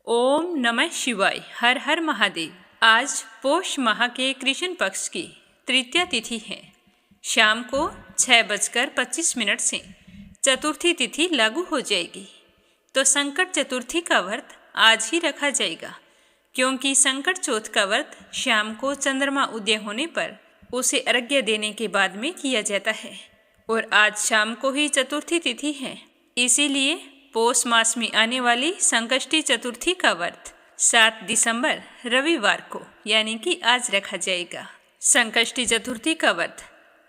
ओम नमः शिवाय। हर हर महादेव। आज पोष माह के कृष्ण पक्ष की तृतीया तिथि है। शाम को 6:25 से चतुर्थी तिथि लागू हो जाएगी। तो संकट चतुर्थी का व्रत आज ही रखा जाएगा, क्योंकि संकट चौथ का व्रत शाम को चंद्रमा उदय होने पर उसे अर्घ्य देने के बाद में किया जाता है, और आज शाम को ही चतुर्थी तिथि है। इसीलिए पौष मास में आने वाली संकष्टी चतुर्थी का व्रत 7 दिसंबर रविवार को यानी कि आज रखा जाएगा। संकष्टी चतुर्थी का व्रत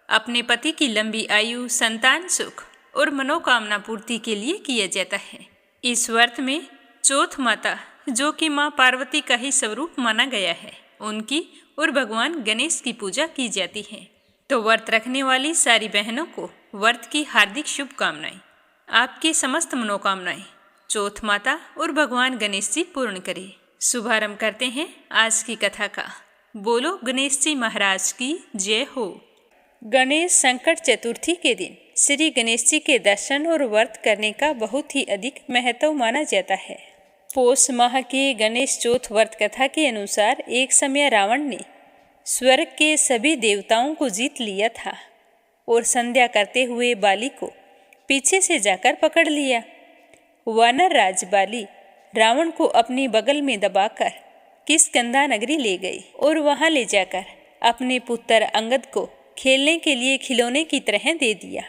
अपने पति की लंबी आयु, संतान सुख और मनोकामना पूर्ति के लिए किया जाता है। इस व्रत में चौथ माता, जो कि माँ पार्वती का ही स्वरूप माना गया है, उनकी और भगवान गणेश की पूजा की जाती है। तो व्रत रखने वाली सारी बहनों को व्रत की हार्दिक शुभकामनाएं। आपकी समस्त मनोकामनाएं चौथ माता और भगवान गणेश जी पूर्ण करें। शुभारंभ करते हैं आज की कथा का। बोलो गणेश जी महाराज की जय हो। गणेश संकट चतुर्थी के दिन श्री गणेश जी के दर्शन और व्रत करने का बहुत ही अधिक महत्व माना जाता है। पौष माह के गणेश चौथ व्रत कथा के अनुसार एक समय रावण ने स्वर्ग के सभी देवताओं को जीत लिया था और संध्या करते हुए बाली को पीछे से जाकर पकड़ लिया। वानर राज बाली रावण को अपनी बगल में दबाकर किष्किंधा नगरी ले गई और वहां ले जाकर अपने पुत्र अंगद को खेलने के लिए खिलौने की तरह दे दिया।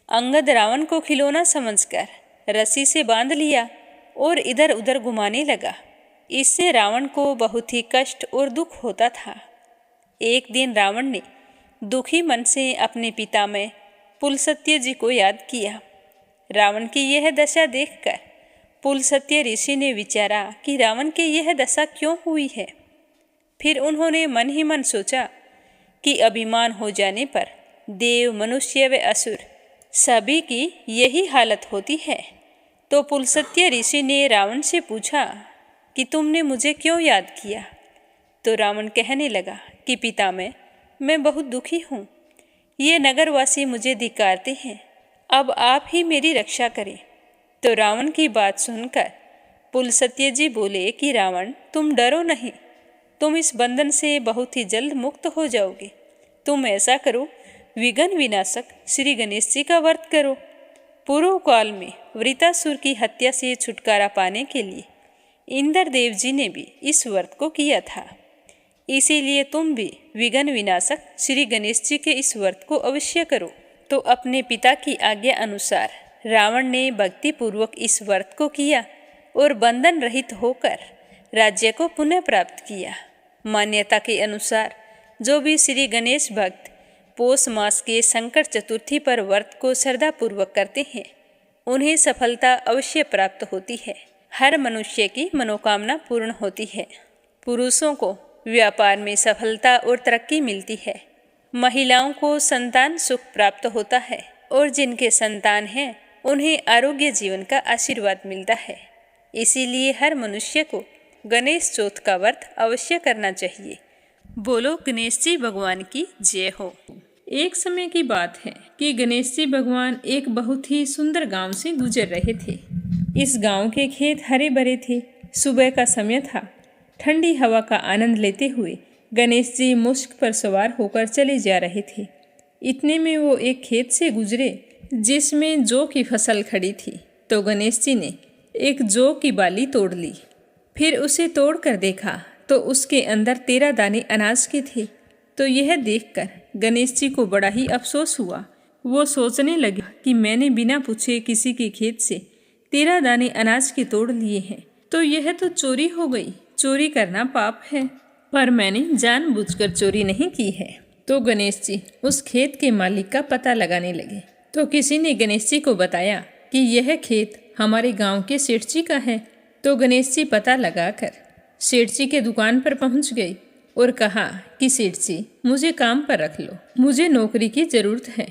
अंगद रावण को खिलौना समझकर रस्सी से बांध लिया और इधर उधर घुमाने लगा। इससे रावण को बहुत ही कष्ट और दुख होता था। एक दिन रावण ने दुखी मन से अपने पिता में पुलस्त्य जी को याद किया। रावण की यह दशा देखकर पुलस्त्य ऋषि ने विचारा कि रावण की यह दशा क्यों हुई है। फिर उन्होंने मन ही मन सोचा कि अभिमान हो जाने पर देव, मनुष्य व असुर सभी की यही हालत होती है। तो पुलस्त्य ऋषि ने रावण से पूछा कि तुमने मुझे क्यों याद किया। तो रावण कहने लगा कि पितामह, मैं बहुत दुखी हूँ। ये नगरवासी मुझे धिक्कारते हैं, अब आप ही मेरी रक्षा करें। तो रावण की बात सुनकर पुलस्त्य जी बोले कि रावण, तुम डरो नहीं, तुम इस बंधन से बहुत ही जल्द मुक्त हो जाओगे। तुम ऐसा करो, विघ्न विनाशक श्री गणेश जी का व्रत करो। पूर्व काल में वृतासुर की हत्या से छुटकारा पाने के लिए इंद्र देव जी ने भी इस व्रत को किया था। इसीलिए तुम भी विघ्न विनाशक श्री गणेश जी के इस व्रत को अवश्य करो। तो अपने पिता की आज्ञा अनुसार रावण ने भक्ति पूर्वक इस व्रत को किया और बंधन रहित होकर राज्य को पुनः प्राप्त किया। मान्यता के अनुसार जो भी श्री गणेश भक्त पौष मास के संकट चतुर्थी पर व्रत को श्रद्धा पूर्वक करते हैं, उन्हें सफलता अवश्य प्राप्त होती है। हर मनुष्य की मनोकामना पूर्ण होती है। पुरुषों को व्यापार में सफलता और तरक्की मिलती है। महिलाओं को संतान सुख प्राप्त होता है और जिनके संतान हैं उन्हें आरोग्य जीवन का आशीर्वाद मिलता है। इसीलिए हर मनुष्य को गणेश चौथ का व्रत अवश्य करना चाहिए। बोलो गणेश जी भगवान की जय हो। एक समय की बात है कि गणेश जी भगवान एक बहुत ही सुंदर गांव से गुजर रहे थे। इस गांव के खेत हरे भरे थे। सुबह का समय था। ठंडी हवा का आनंद लेते हुए गणेश जी मुश्क पर सवार होकर चले जा रहे थे। इतने में वो एक खेत से गुजरे जिसमें जौ की फसल खड़ी थी। तो गणेश जी ने एक जौ की बाली तोड़ ली। फिर उसे तोड़कर देखा तो उसके अंदर 13 दाने अनाज के थे। तो यह देखकर गणेश जी को बड़ा ही अफसोस हुआ। वो सोचने लगे कि मैंने बिना पूछे किसी के खेत से 13 दाने अनाज के तोड़ लिए हैं, तो यह तो चोरी हो गई। चोरी करना पाप है, पर मैंने जानबूझकर चोरी नहीं की है। तो गणेश जी उस खेत के मालिक का पता लगाने लगे। तो किसी ने गणेश जी को बताया कि यह खेत हमारे गांव के सेठ जी का है। तो गणेश जी पता लगाकर सेठ जी के दुकान पर पहुंच गए और कहा कि सेठ जी, मुझे काम पर रख लो, मुझे नौकरी की जरूरत है।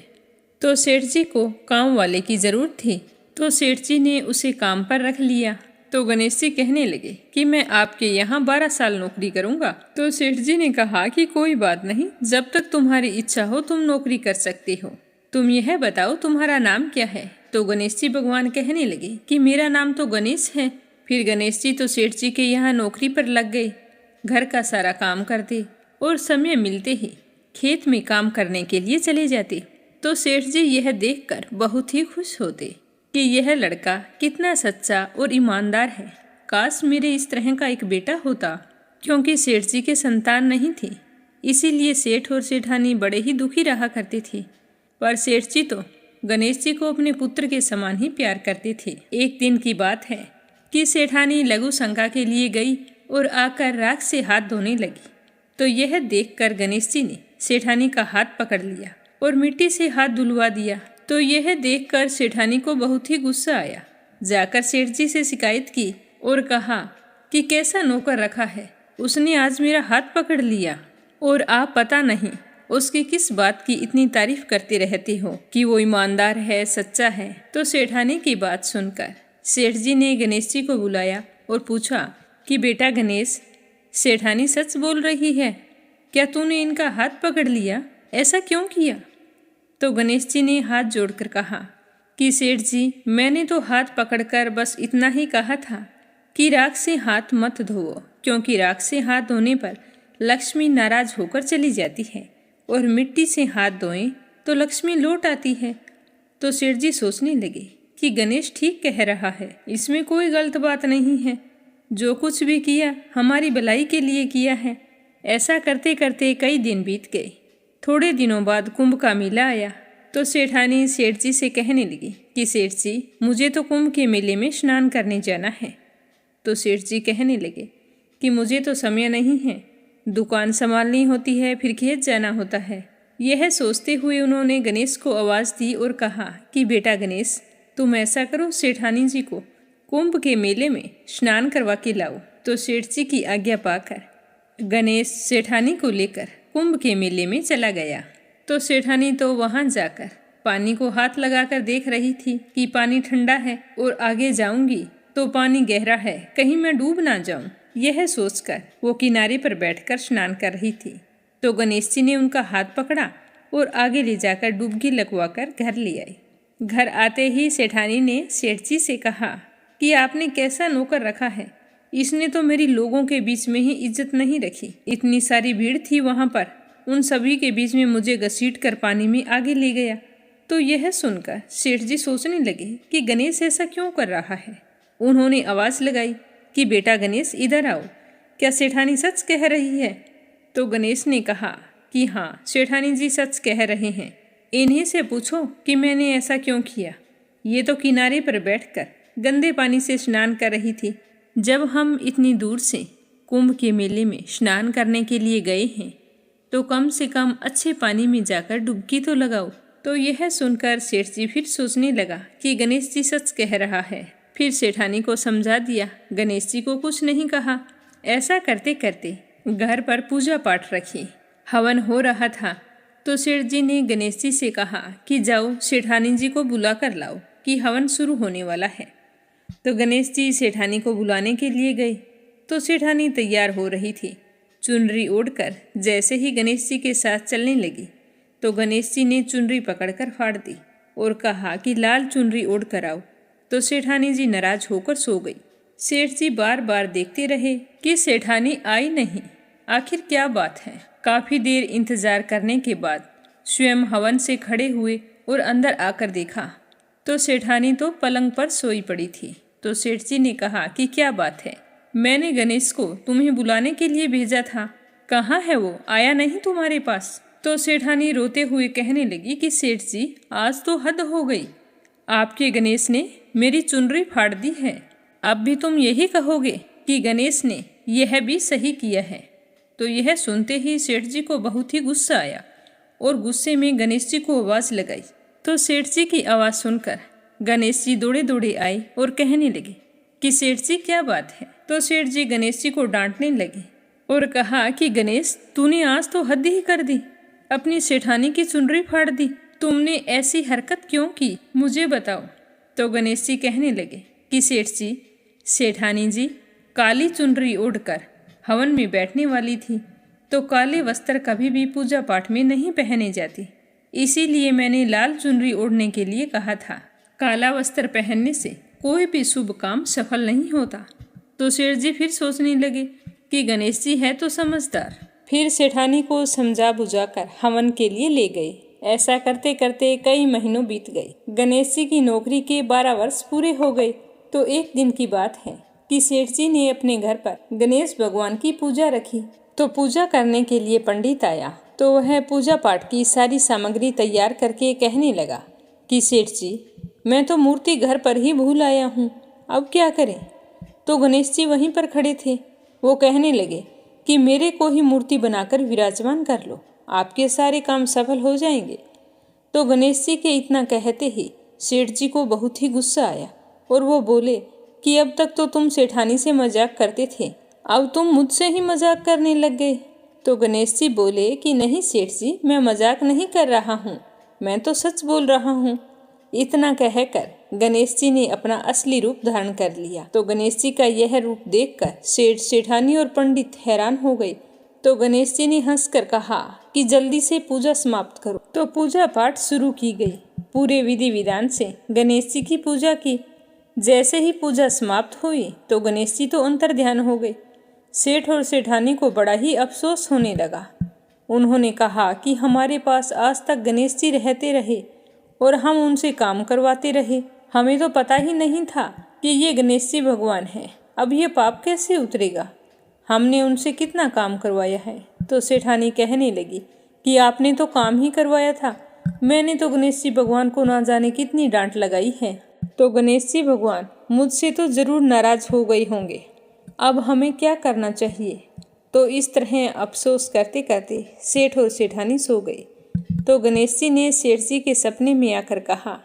तो सेठ जी को काम वाले की जरूरत थी, तो सेठ जी ने उसे काम पर रख लिया। तो गणेश जी कहने लगे कि मैं आपके यहाँ 12 साल नौकरी करूँगा। तो सेठ जी ने कहा कि कोई बात नहीं, जब तक तुम्हारी इच्छा हो तुम नौकरी कर सकते हो। तुम यह बताओ तुम्हारा नाम क्या है। तो गणेश जी भगवान कहने लगे कि मेरा नाम तो गणेश है, फिर गणेश जी तो सेठ जी के यहाँ नौकरी पर लग गए। घर का सारा काम करते और समय मिलते ही खेत में काम करने के लिए चले जाते। तो सेठ जी यह देखकर बहुत ही खुश होते कि यह लड़का कितना सच्चा और ईमानदार है। काश मेरे इस तरह का एक बेटा होता। क्योंकि सेठ जी के संतान नहीं थी, इसीलिए सेठ और सेठानी बड़े ही दुखी रहा करते थे। पर सेठ जी तो गणेश जी को अपने पुत्र के समान ही प्यार करते थे। एक दिन की बात है कि सेठानी लघु शंका के लिए गई और आकर राख से हाथ धोने लगी। तो यह देखकर गणेश जी ने सेठानी का हाथ पकड़ लिया और मिट्टी से हाथ धुलवा दिया। तो यह देखकर सेठानी को बहुत ही गुस्सा आया। जाकर सेठ जी से शिकायत की और कहा कि कैसा नौकर रखा है, उसने आज मेरा हाथ पकड़ लिया और आप पता नहीं उसकी किस बात की इतनी तारीफ करते रहते हो कि वो ईमानदार है, सच्चा है। तो सेठानी की बात सुनकर सेठ जी ने गणेश जी को बुलाया और पूछा कि बेटा गणेश, सेठानी सच बोल रही है क्या? तूने इनका हाथ पकड़ लिया, ऐसा क्यों किया? तो गणेश जी ने हाथ जोड़कर कहा कि सेठ जी, मैंने तो हाथ पकड़कर बस इतना ही कहा था कि राख से हाथ मत धोओ, क्योंकि राख से हाथ धोने पर लक्ष्मी नाराज होकर चली जाती है और मिट्टी से हाथ धोएं तो लक्ष्मी लौट आती है। तो सेठ जी सोचने लगे कि गणेश ठीक कह रहा है, इसमें कोई गलत बात नहीं है। जो कुछ भी किया हमारी भलाई के लिए किया है। ऐसा करते करते कई दिन बीत गए। थोड़े दिनों बाद कुंभ का मेला आया। तो सेठानी सेठ जी से कहने लगी कि सेठ जी, मुझे तो कुंभ के मेले में स्नान करने जाना है। तो सेठ जी कहने लगे कि मुझे तो समय नहीं है, दुकान संभालनी होती है, फिर खेत जाना होता है। यह सोचते हुए उन्होंने गणेश को आवाज़ दी और कहा कि बेटा गणेश, तुम ऐसा करो, सेठानी जी को कुंभ के मेले में स्नान करवा के लाओ। तो सेठ जी की आज्ञा पाकर गणेश सेठानी को लेकर कुंभ के मेले में चला गया। तो सेठानी तो वहां जाकर पानी को हाथ लगाकर देख रही थी कि पानी ठंडा है और आगे जाऊंगी तो पानी गहरा है, कहीं मैं डूब ना जाऊं। यह सोचकर वो किनारे पर बैठकर स्नान कर रही थी। तो गणेश जी ने उनका हाथ पकड़ा और आगे ले जाकर डुबकी लगवाकर घर ले आए। घर आते ही सेठानी ने सेठ जी से कहा कि आपने कैसा नौकर रखा है, इसने तो मेरी लोगों के बीच में ही इज्जत नहीं रखी। इतनी सारी भीड़ थी वहां पर, उन सभी के बीच में मुझे घसीट कर पानी में आगे ले गया। तो यह सुनकर सेठ जी सोचने लगे कि गणेश ऐसा क्यों कर रहा है। उन्होंने आवाज़ लगाई कि बेटा गणेश, इधर आओ, क्या सेठानी सच कह रही है? तो गणेश ने कहा कि हाँ, सेठानी जी सच कह रहे हैं। इन्हीं से पूछो कि मैंने ऐसा क्यों किया। ये तो किनारे पर बैठकर गंदे पानी से स्नान कर रही थी। जब हम इतनी दूर से कुंभ के मेले में स्नान करने के लिए गए हैं तो कम से कम अच्छे पानी में जाकर डुबकी तो लगाओ। तो यह सुनकर सेठ जी फिर सोचने लगा कि गणेश जी सच कह रहा है। फिर सेठानी को समझा दिया, गणेश जी को कुछ नहीं कहा। ऐसा करते करते घर पर पूजा पाठ रखी। हवन हो रहा था तो सेठ जी ने गणेश जी से कहा कि जाओ, सेठानी जी को बुला कर लाओ कि हवन शुरू होने वाला है। तो गणेश जी सेठानी को बुलाने के लिए गए तो सेठानी तैयार हो रही थी। चुनरी ओढ़कर जैसे ही गणेश जी के साथ चलने लगी तो गणेश जी ने चुनरी पकड़कर फाड़ दी और कहा कि लाल चुनरी ओढ़ कर आओ। तो सेठानी जी नाराज होकर सो गई। सेठ जी बार बार देखते रहे कि सेठानी आई नहीं, आखिर क्या बात है। काफ़ी देर इंतजार करने के बाद स्वयं हवन से खड़े हुए और अंदर आकर देखा तो सेठानी तो पलंग पर सोई पड़ी थी। तो सेठ जी ने कहा कि क्या बात है, मैंने गणेश को तुम्हें बुलाने के लिए भेजा था, कहाँ है वो, आया नहीं तुम्हारे पास? तो सेठानी रोते हुए कहने लगी कि सेठ जी, आज तो हद हो गई, आपके गणेश ने मेरी चुनरी फाड़ दी है। अब भी तुम यही कहोगे कि गणेश ने यह भी सही किया है। तो यह सुनते ही सेठ जी को बहुत ही गुस्सा आया और गुस्से में गणेश जी को आवाज़ लगाई। तो सेठ जी की आवाज़ सुनकर गणेश जी दौड़े दौड़े आए और कहने लगे कि सेठ जी क्या बात है। तो सेठ जी गणेश जी को डांटने लगे और कहा कि गणेश, तूने आज तो हद ही कर दी, अपनी सेठानी की चुनरी फाड़ दी। तुमने ऐसी हरकत क्यों की, मुझे बताओ। तो गणेश जी कहने लगे कि सेठ जी, सेठानी जी काली चुनरी ओढ़कर हवन में बैठने वाली थी, तो काले वस्त्र कभी भी पूजा पाठ में नहीं पहने जाते, इसीलिए मैंने लाल चुनरी ओढ़ने के लिए कहा था। काला वस्त्र पहनने से कोई भी शुभ काम सफल नहीं होता। तो सेठ जी फिर सोचने लगे कि गणेश जी है तो समझदार। फिर सेठानी को समझा बुझाकर हवन के लिए ले गए। ऐसा करते करते कई महीनों बीत गए। गणेश जी की नौकरी के 12 वर्ष पूरे हो गए। तो एक दिन की बात है कि सेठ जी ने अपने घर पर गणेश भगवान की पूजा रखी। तो पूजा करने के लिए पंडित आया। तो वह पूजा पाठ की सारी सामग्री तैयार करके कहने लगा कि सेठ जी, मैं तो मूर्ति घर पर ही भूल आया हूँ, अब क्या करें। तो गणेश जी वहीं पर खड़े थे। वो कहने लगे कि मेरे को ही मूर्ति बनाकर विराजमान कर लो, आपके सारे काम सफल हो जाएंगे। तो गणेश जी के इतना कहते ही सेठ जी को बहुत ही गुस्सा आया और वो बोले कि अब तक तो तुम सेठानी से मजाक करते थे, अब तुम मुझसे ही मजाक करने लग गए। तो गणेश जी बोले कि नहीं सेठ जी, मैं मजाक नहीं कर रहा हूँ, मैं तो सच बोल रहा हूँ। इतना कहकर गणेश जी ने अपना असली रूप धारण कर लिया। तो गणेश जी का यह रूप देखकर सेठ, सेठानी और पंडित हैरान हो गए। तो गणेश जी ने हंसकर कहा कि जल्दी से पूजा समाप्त करो। तो पूजा पाठ शुरू की गई। पूरे विधि विधान से गणेश जी की पूजा की। जैसे ही पूजा समाप्त हुई तो गणेश जी तो अंतर ध्यान हो गए। सेठ और सेठानी को बड़ा ही अफसोस होने लगा। उन्होंने कहा कि हमारे पास आज तक गणेश जी रहते रहे और हम उनसे काम करवाते रहे, हमें तो पता ही नहीं था कि ये गणेश जी भगवान है। अब ये पाप कैसे उतरेगा, हमने उनसे कितना काम करवाया है। तो सेठानी कहने लगी कि आपने तो काम ही करवाया था, मैंने तो गणेश जी भगवान को ना जाने कितनी डांट लगाई है। तो गणेश जी भगवान मुझसे तो जरूर नाराज हो गए होंगे, अब हमें क्या करना चाहिए। तो इस तरह अफसोस करते करते सेठ और सेठानी सो गए। तो गणेश जी ने सेठ जी के सपने में आकर कहा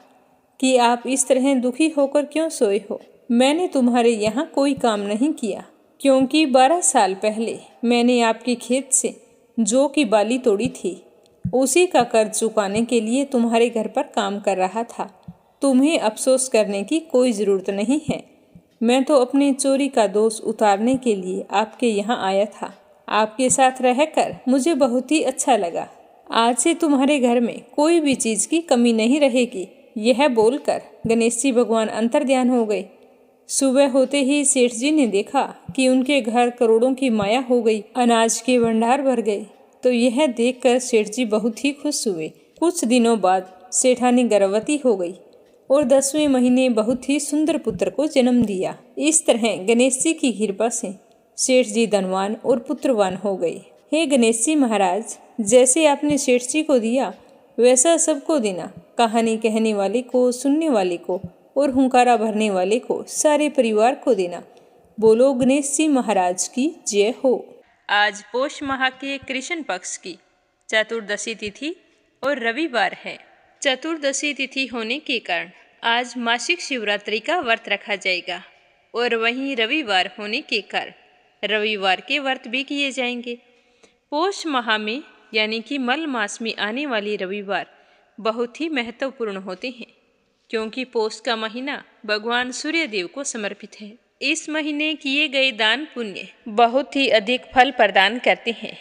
कि आप इस तरह दुखी होकर क्यों सोए हो, मैंने तुम्हारे यहाँ कोई काम नहीं किया, क्योंकि 12 साल पहले मैंने आपके खेत से जौ की बाली तोड़ी थी, उसी का कर्ज चुकाने के लिए तुम्हारे घर पर काम कर रहा था। तुम्हें अफसोस करने की कोई ज़रूरत नहीं है, मैं तो अपने चोरी का दोष उतारने के लिए आपके यहाँ आया था। आपके साथ रहकर मुझे बहुत ही अच्छा लगा। आज से तुम्हारे घर में कोई भी चीज़ की कमी नहीं रहेगी। यह बोलकर गणेश जी भगवान अंतर्ध्यान हो गए। सुबह होते ही सेठ जी ने देखा कि उनके घर करोड़ों की माया हो गई, अनाज के भंडार भर गए। तो यह देखकर सेठ जी बहुत ही खुश हुए। कुछ दिनों बाद सेठानी गर्भवती हो गई और 10वें महीने बहुत ही सुंदर पुत्र को जन्म दिया। इस तरह गणेश जी की कृपा से सेठ जी धनवान और पुत्रवान हो गए। हे गणेश जी महाराज, जैसे आपने सेठ जी को दिया वैसा सबको देना, कहानी कहने वाले को, सुनने वाले को और हुंकारा भरने वाले को, सारे परिवार को देना। बोलो गणेश जी महाराज की जय हो। आज पोष माह के कृष्ण पक्ष की चतुर्दशी तिथि और रविवार है। चतुर्दशी तिथि होने के कारण आज मासिक शिवरात्रि का व्रत रखा जाएगा और वहीं रविवार होने के कारण रविवार के व्रत भी किए जाएंगे। पोष माह में यानी कि मल मास में आने वाले रविवार बहुत ही महत्वपूर्ण होते हैं, क्योंकि पोष का महीना भगवान सूर्य देव को समर्पित है। इस महीने किए गए दान पुण्य बहुत ही अधिक फल प्रदान करते हैं।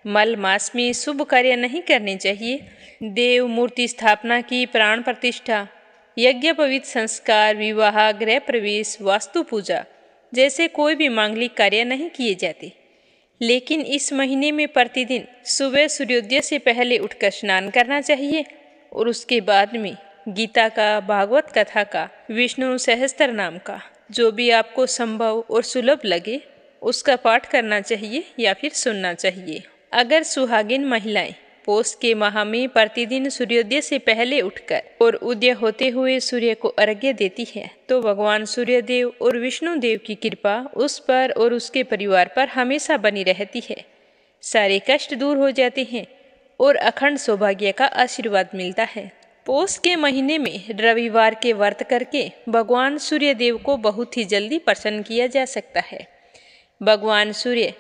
मल मास में शुभ कार्य नहीं करने चाहिए। देव मूर्ति स्थापना की प्राण प्रतिष्ठा, यज्ञ पवित्र संस्कार, विवाह, गृह प्रवेश, वास्तु पूजा जैसे कोई भी मांगलिक कार्य नहीं किए जाते। लेकिन इस महीने में प्रतिदिन सुबह सूर्योदय से पहले उठकर स्नान करना चाहिए और उसके बाद में गीता का, भागवत कथा का, विष्णु सहस्त्र नाम का, जो भी आपको संभव और सुलभ लगे उसका पाठ करना चाहिए या फिर सुनना चाहिए। अगर सुहागिन महिलाएं पोष के माह में प्रतिदिन सूर्योदय से पहले उठकर और उदय होते हुए सूर्य को अर्घ्य देती है तो भगवान सूर्य देव और विष्णु देव की कृपा उस पर और उसके परिवार पर हमेशा बनी रहती है। सारे कष्ट दूर हो जाते हैं और अखंड सौभाग्य का आशीर्वाद मिलता है। पोष के महीने में रविवार के व्रत करके भगवान सूर्य देव को बहुत ही जल्दी प्रसन्न किया जा सकता है। भगवान सूर्य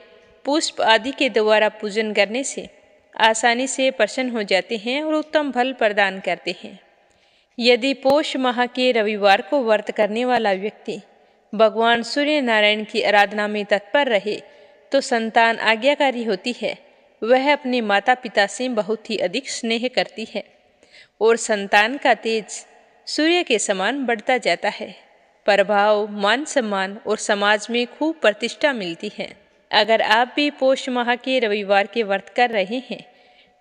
पुष्प आदि के द्वारा पूजन करने से आसानी से प्रसन्न हो जाते हैं और उत्तम फल प्रदान करते हैं। यदि पोष माह के रविवार को व्रत करने वाला व्यक्ति भगवान सूर्य नारायण की आराधना में तत्पर रहे तो संतान आज्ञाकारी होती है। वह अपने माता पिता से बहुत ही अधिक स्नेह करती है और संतान का तेज सूर्य के समान बढ़ता जाता है। प्रभाव, मान सम्मान और समाज में खूब प्रतिष्ठा मिलती है। अगर आप भी पौष माह के रविवार के व्रत कर रहे हैं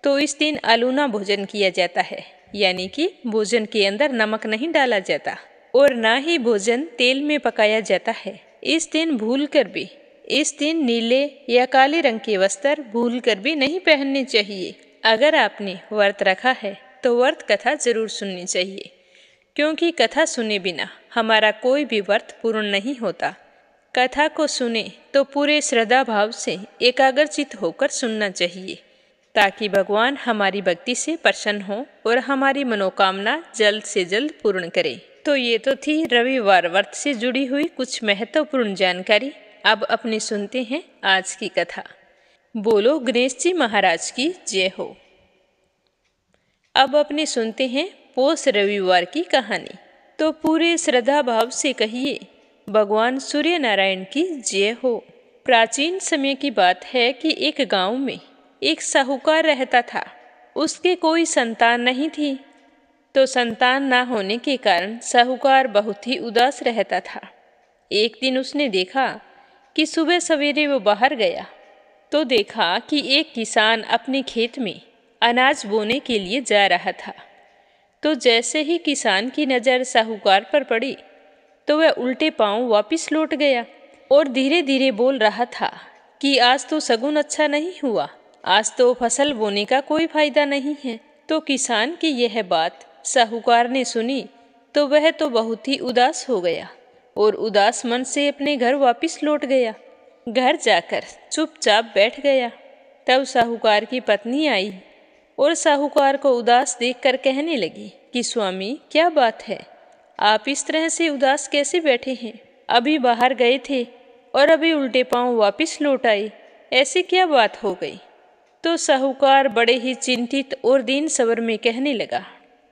तो इस दिन अलूना भोजन किया जाता है, यानी कि भोजन के अंदर नमक नहीं डाला जाता और ना ही भोजन तेल में पकाया जाता है। इस दिन नीले या काले रंग के वस्त्र भूलकर भी नहीं पहनने चाहिए। अगर आपने व्रत रखा है तो व्रत कथा जरूर सुननी चाहिए, क्योंकि कथा सुने बिना हमारा कोई भी व्रत पूर्ण नहीं होता। कथा को सुने तो पूरे श्रद्धा भाव से एकाग्रचित होकर सुनना चाहिए, ताकि भगवान हमारी भक्ति से प्रसन्न हो और हमारी मनोकामना जल्द से जल्द पूर्ण करे। तो ये तो थी रविवार व्रत से जुड़ी हुई कुछ महत्वपूर्ण जानकारी। अब अपने सुनते हैं आज की कथा। बोलो गणेश जी महाराज की जय हो। अब अपने सुनते हैं पौष रविवार की कहानी। तो पूरे श्रद्धा भाव से कहिए, भगवान सूर्य नारायण की जय हो। प्राचीन समय की बात है कि एक गांव में एक साहूकार रहता था। उसके कोई संतान नहीं थी, तो संतान ना होने के कारण साहूकार बहुत ही उदास रहता था। एक दिन उसने देखा कि सुबह सवेरे वो बाहर गया तो देखा कि एक किसान अपने खेत में अनाज बोने के लिए जा रहा था। तो जैसे ही किसान की नज़र साहूकार पर पड़ी तो वह उल्टे पांव वापस लौट गया और धीरे धीरे बोल रहा था कि आज तो शगुन अच्छा नहीं हुआ, आज तो फसल बोने का कोई फायदा नहीं है। तो किसान की यह बात साहूकार ने सुनी तो वह तो बहुत ही उदास हो गया और उदास मन से अपने घर वापस लौट गया। घर जाकर चुपचाप बैठ गया। तब साहूकार की पत्नी आई और साहूकार को उदास देखकर कहने लगी कि स्वामी, क्या बात है, आप इस तरह से उदास कैसे बैठे हैं? अभी बाहर गए थे और अभी उल्टे पांव वापस लौट आए, ऐसी क्या बात हो गई? तो साहूकार बड़े ही चिंतित और दीन स्वर में कहने लगा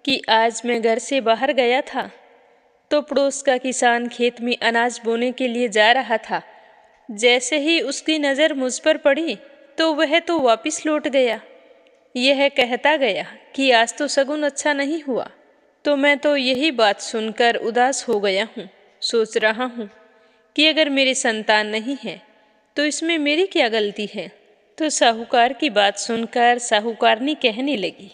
कि आज मैं घर से बाहर गया था तो पड़ोस का किसान खेत में अनाज बोने के लिए जा रहा था। जैसे ही उसकी नज़र मुझ पर पड़ी तो वह तो वापस लौट गया। यह कहता गया कि आज तो शगुन अच्छा नहीं हुआ। तो मैं तो यही बात सुनकर उदास हो गया हूँ। सोच रहा हूँ कि अगर मेरी संतान नहीं है तो इसमें मेरी क्या गलती है? तो साहूकार की बात सुनकर साहूकारनी कहने लगी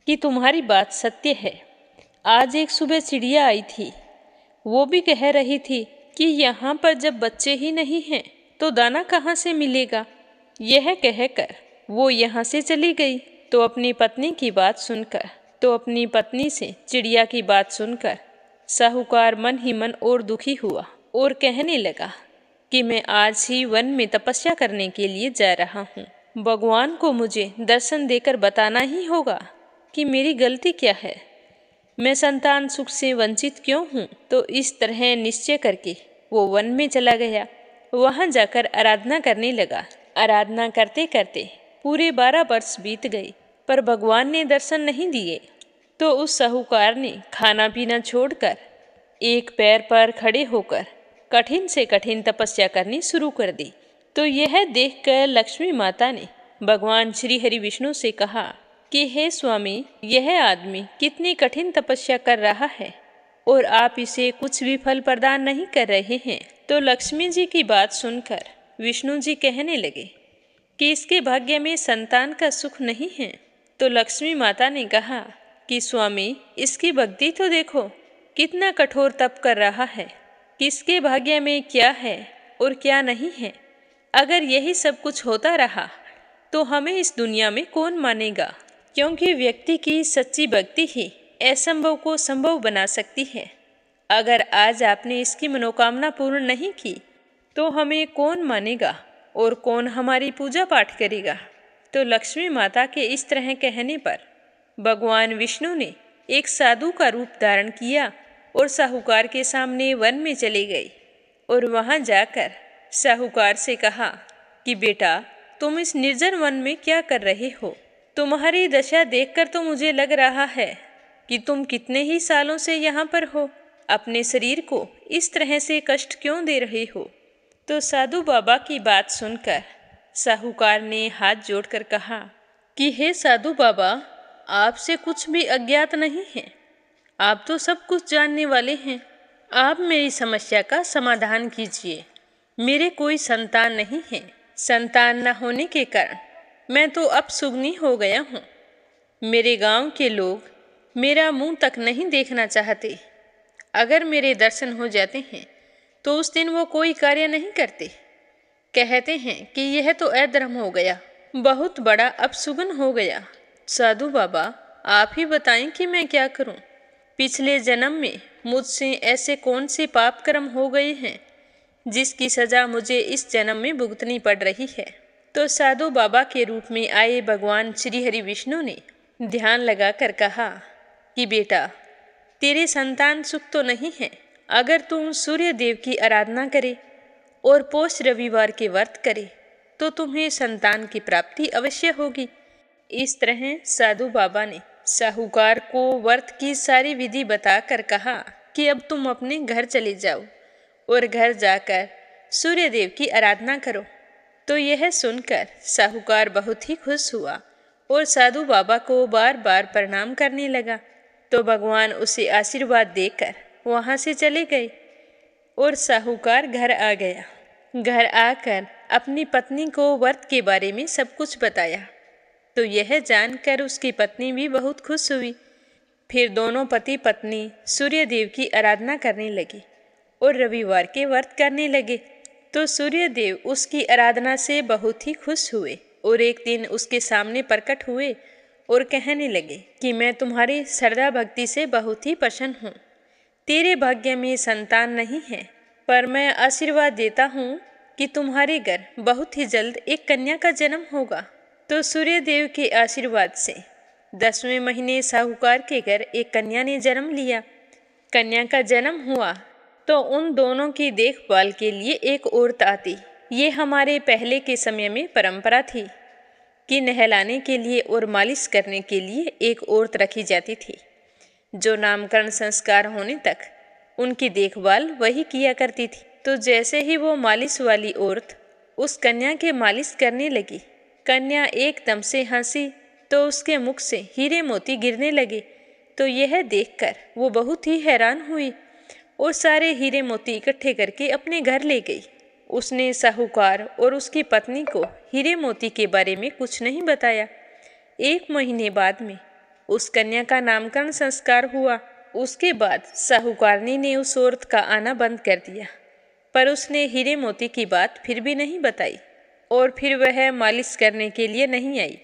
कि तुम्हारी बात सत्य है। आज एक सुबह चिड़िया आई थी, वो भी कह रही थी कि यहाँ पर जब बच्चे ही नहीं हैं तो दाना कहाँ से मिलेगा। यह कहकर वो यहाँ से चली गई। तो अपनी पत्नी से चिड़िया की बात सुनकर साहूकार मन ही मन और दुखी हुआ और कहने लगा कि मैं आज ही वन में तपस्या करने के लिए जा रहा हूँ। भगवान को मुझे दर्शन देकर बताना ही होगा कि मेरी गलती क्या है, मैं संतान सुख से वंचित क्यों हूँ। तो इस तरह निश्चय करके वो वन में चला गया। वहाँ जाकर आराधना करने लगा। आराधना करते करते पूरे 12 वर्ष बीत गए, पर भगवान ने दर्शन नहीं दिए। तो उस साहूकार ने खाना पीना छोड़कर एक पैर पर खड़े होकर कठिन से कठिन तपस्या करनी शुरू कर दी। तो यह देखकर लक्ष्मी माता ने भगवान श्री हरि विष्णु से कहा कि हे स्वामी, यह आदमी कितनी कठिन तपस्या कर रहा है और आप इसे कुछ भी फल प्रदान नहीं कर रहे हैं। तो लक्ष्मी जी की बात सुनकर विष्णु जी कहने लगे कि इसके भाग्य में संतान का सुख नहीं है। तो लक्ष्मी माता ने कहा कि स्वामी, इसकी भक्ति तो देखो, कितना कठोर तप कर रहा है, किसके भाग्य में क्या है और क्या नहीं है। अगर यही सब कुछ होता रहा तो हमें इस दुनिया में कौन मानेगा, क्योंकि व्यक्ति की सच्ची भक्ति ही असंभव को संभव बना सकती है। अगर आज आपने इसकी मनोकामना पूर्ण नहीं की तो हमें कौन मानेगा और कौन हमारी पूजा पाठ करेगा। तो लक्ष्मी माता के इस तरह कहने पर भगवान विष्णु ने एक साधु का रूप धारण किया और साहूकार के सामने वन में चले गए और वहां जाकर साहूकार से कहा कि बेटा, तुम इस निर्जन वन में क्या कर रहे हो? तुम्हारी दशा देखकर तो मुझे लग रहा है कि तुम कितने ही सालों से यहाँ पर हो। अपने शरीर को इस तरह से कष्ट क्यों दे रहे हो? तो साधु बाबा की बात सुनकर साहूकार ने हाथ जोड़कर कहा कि हे साधु बाबा, आपसे कुछ भी अज्ञात नहीं है, आप तो सब कुछ जानने वाले हैं। आप मेरी समस्या का समाधान कीजिए। मेरे कोई संतान नहीं है। संतान न होने के कारण मैं तो अपशुगनी हो गया हूँ। मेरे गांव के लोग मेरा मुंह तक नहीं देखना चाहते। अगर मेरे दर्शन हो जाते हैं तो उस दिन वो कोई कार्य नहीं करते। कहते हैं कि यह तो अधर्म हो गया, बहुत बड़ा अपशुगन हो गया। साधु बाबा, आप ही बताएं कि मैं क्या करूं। पिछले जन्म में मुझसे ऐसे कौन से पाप कर्म हो गए हैं जिसकी सजा मुझे इस जन्म में भुगतनी पड़ रही है। तो साधु बाबा के रूप में आए भगवान श्री हरि विष्णु ने ध्यान लगाकर कहा कि बेटा, तेरे संतान सुख तो नहीं है। अगर तुम सूर्य देव की आराधना करे और पोष रविवार के व्रत करे तो तुम्हें संतान की प्राप्ति अवश्य होगी। इस तरह साधु बाबा ने साहूकार को व्रत की सारी विधि बताकर कहा कि अब तुम अपने घर चले जाओ और घर जाकर सूर्य देव की आराधना करो। तो यह सुनकर साहूकार बहुत ही खुश हुआ और साधु बाबा को बार बार प्रणाम करने लगा। तो भगवान उसे आशीर्वाद देकर वहां से चले गए और साहूकार घर आ गया। घर आकर अपनी पत्नी को व्रत के बारे में सब कुछ बताया। तो यह जानकर उसकी पत्नी भी बहुत खुश हुई। फिर दोनों पति पत्नी सूर्य देव की आराधना करने लगे और रविवार के व्रत करने लगे। तो सूर्य देव उसकी आराधना से बहुत ही खुश हुए और एक दिन उसके सामने प्रकट हुए और कहने लगे कि मैं तुम्हारी श्रद्धा भक्ति से बहुत ही प्रसन्न हूँ। तेरे भाग्य में संतान नहीं है, पर मैं आशीर्वाद देता हूँ कि तुम्हारे घर बहुत ही जल्द एक कन्या का जन्म होगा। तो सूर्य देव के आशीर्वाद से 10वें महीने साहूकार के घर एक कन्या ने जन्म लिया। कन्या का जन्म हुआ तो उन दोनों की देखभाल के लिए एक औरत आती। ये हमारे पहले के समय में परंपरा थी कि नहलाने के लिए और मालिश करने के लिए एक औरत रखी जाती थी, जो नामकरण संस्कार होने तक उनकी देखभाल वही किया करती थी। तो जैसे ही वो मालिश वाली औरत उस कन्या के मालिश करने लगी, कन्या एकदम से हंसी तो उसके मुख से हीरे मोती गिरने लगे। तो यह देखकर वो बहुत ही हैरान हुई और सारे हीरे मोती इकट्ठे करके अपने घर ले गई। उसने साहूकार और उसकी पत्नी को हीरे मोती के बारे में कुछ नहीं बताया। 1 महीने बाद में उस कन्या का नामकरण संस्कार हुआ। उसके बाद साहूकारनी ने उस औरत का आना बंद कर दिया, पर उसने हीरे मोती की बात फिर भी नहीं बताई और फिर वह मालिश करने के लिए नहीं आई।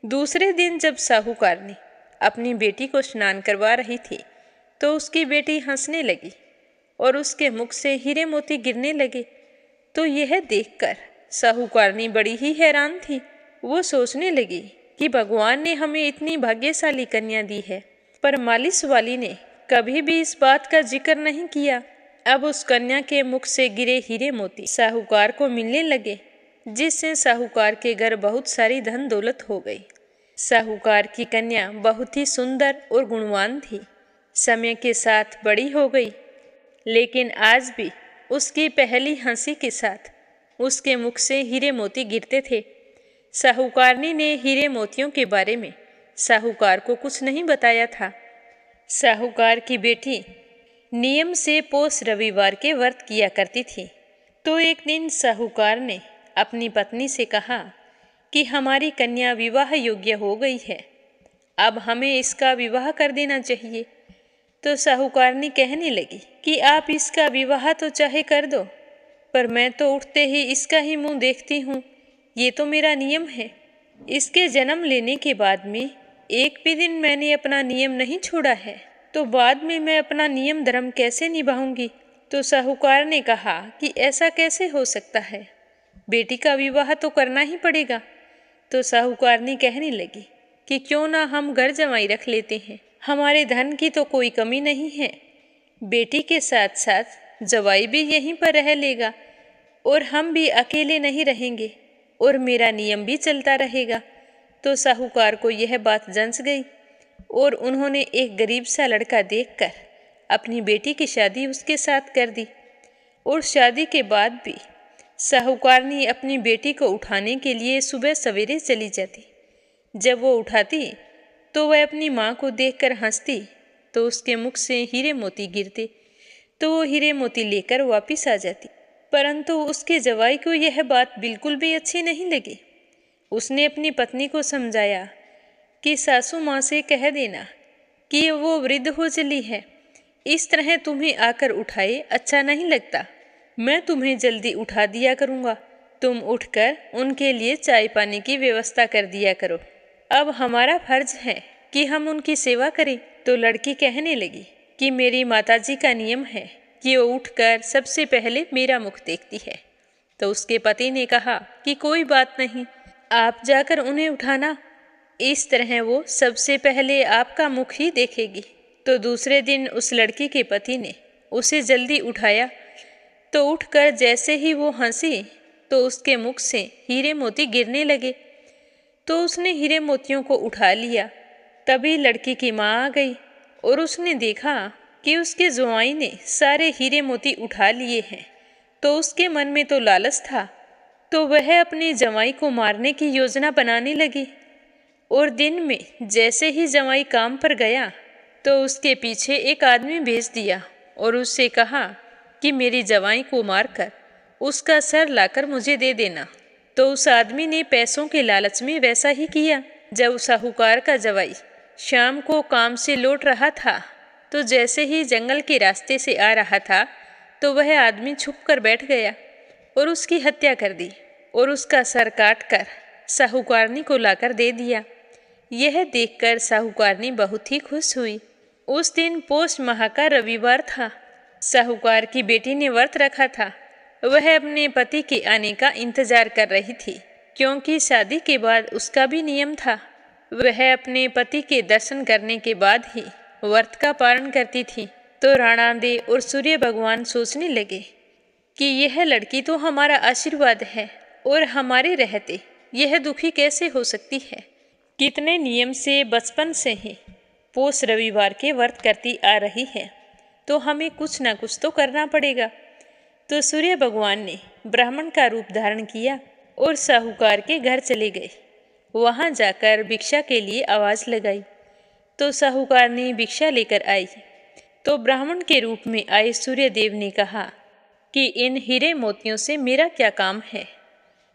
दूसरे दिन जब साहूकारनी अपनी बेटी को स्नान करवा रही थी तो उसकी बेटी हंसने लगी और उसके मुख से हीरे मोती गिरने लगे। तो यह देखकर साहूकारनी बड़ी ही हैरान थी। वो सोचने लगी कि भगवान ने हमें इतनी भाग्यशाली कन्या दी है, पर मालिश वाली ने कभी भी इस बात का जिक्र नहीं किया। अब उस कन्या के मुख से गिरे हीरे मोती साहूकार को मिलने लगे, जिससे साहूकार के घर बहुत सारी धन दौलत हो गई। साहूकार की कन्या बहुत ही सुंदर और गुणवान थी। समय के साथ बड़ी हो गई, लेकिन आज भी उसकी पहली हंसी के साथ उसके मुख से हीरे मोती गिरते थे। साहूकारनी ने हीरे मोतियों के बारे में साहूकार को कुछ नहीं बताया था। साहूकार की बेटी नियम से पोष रविवार के व्रत किया करती थी। तो एक दिन साहूकार ने अपनी पत्नी से कहा कि हमारी कन्या विवाह योग्य हो गई है, अब हमें इसका विवाह कर देना चाहिए। तो साहूकारनी कहने लगी कि आप इसका विवाह तो चाहे कर दो, पर मैं तो उठते ही इसका ही मुंह देखती हूँ। ये तो मेरा नियम है। इसके जन्म लेने के बाद में एक भी दिन मैंने अपना नियम नहीं छोड़ा है, तो बाद में मैं अपना नियम धर्म कैसे निभाऊंगी। तो साहूकार ने कहा कि ऐसा कैसे हो सकता है, बेटी का विवाह तो करना ही पड़ेगा। तो साहूकारनी कहने लगी कि क्यों ना हम घर जमाई रख लेते हैं, हमारे धन की तो कोई कमी नहीं है। बेटी के साथ साथ जवाई भी यहीं पर रह लेगा और हम भी अकेले नहीं रहेंगे और मेरा नियम भी चलता रहेगा। तो साहूकार को यह बात जंच गई और उन्होंने एक गरीब सा लड़का देखकर अपनी बेटी की शादी उसके साथ कर दी। और शादी के बाद भी साहूकारनी अपनी बेटी को उठाने के लिए सुबह सवेरे चली जाती। जब वो उठाती तो वह अपनी माँ को देखकर हंसती तो उसके मुख से हीरे मोती गिरते। तो वो हीरे मोती लेकर वापिस आ जाती। परंतु उसके जवाई को यह बात बिल्कुल भी अच्छी नहीं लगी। उसने अपनी पत्नी को समझाया कि सासू माँ से कह देना कि वो वृद्ध हो चली है, इस तरह तुम्हें आकर उठाए अच्छा नहीं लगता। मैं तुम्हें जल्दी उठा दिया करूँगा, तुम उठकर उनके लिए चाय पानी की व्यवस्था कर दिया करो। अब हमारा फर्ज है कि हम उनकी सेवा करें। तो लड़की कहने लगी कि मेरी माताजी का नियम है कि वो उठकर सबसे पहले मेरा मुख देखती है। तो उसके पति ने कहा कि कोई बात नहीं, आप जाकर उन्हें उठाना, इस तरह वो सबसे पहले आपका मुख ही देखेगी। तो दूसरे दिन उस लड़की के पति ने उसे जल्दी उठाया। तो उठकर जैसे ही वो हंसी तो उसके मुख से हीरे मोती गिरने लगे। तो उसने हीरे मोतियों को उठा लिया। तभी लड़की की माँ आ गई और उसने देखा कि उसके जुआई ने सारे हीरे मोती उठा लिए हैं। तो उसके मन में तो लालच था, तो वह अपने जवाई को मारने की योजना बनाने लगी। और दिन में जैसे ही जवाई काम पर गया तो उसके पीछे एक आदमी भेज दिया और उससे कहा कि मेरी जवाई को मारकर उसका सर लाकर मुझे दे देना। तो उस आदमी ने पैसों के लालच में वैसा ही किया। जब साहूकार का जवाई शाम को काम से लौट रहा था तो जैसे ही जंगल के रास्ते से आ रहा था तो वह आदमी छुप कर बैठ गया और उसकी हत्या कर दी और उसका सर काट कर साहूकारनी को लाकर दे दिया। यह देखकर साहूकारनी बहुत ही खुश हुई। उस दिन पौष माह का रविवार था। साहूकार की बेटी ने व्रत रखा था। वह अपने पति के आने का इंतजार कर रही थी, क्योंकि शादी के बाद उसका भी नियम था। वह अपने पति के दर्शन करने के बाद ही व्रत का पारण करती थी। तो राणादे और सूर्य भगवान सोचने लगे कि यह लड़की तो हमारा आशीर्वाद है और हमारे रहते यह दुखी कैसे हो सकती है। कितने नियम से बचपन से ही पौष रविवार के व्रत करती आ रही है, तो हमें कुछ ना कुछ तो करना पड़ेगा। तो सूर्य भगवान ने ब्राह्मण का रूप धारण किया और साहूकार के घर चले गए। वहां जाकर भिक्षा के लिए आवाज लगाई। तो साहूकार ने भिक्षा लेकर आई। तो ब्राह्मण के रूप में आए सूर्यदेव ने कहा कि इन हीरे मोतियों से मेरा क्या काम है,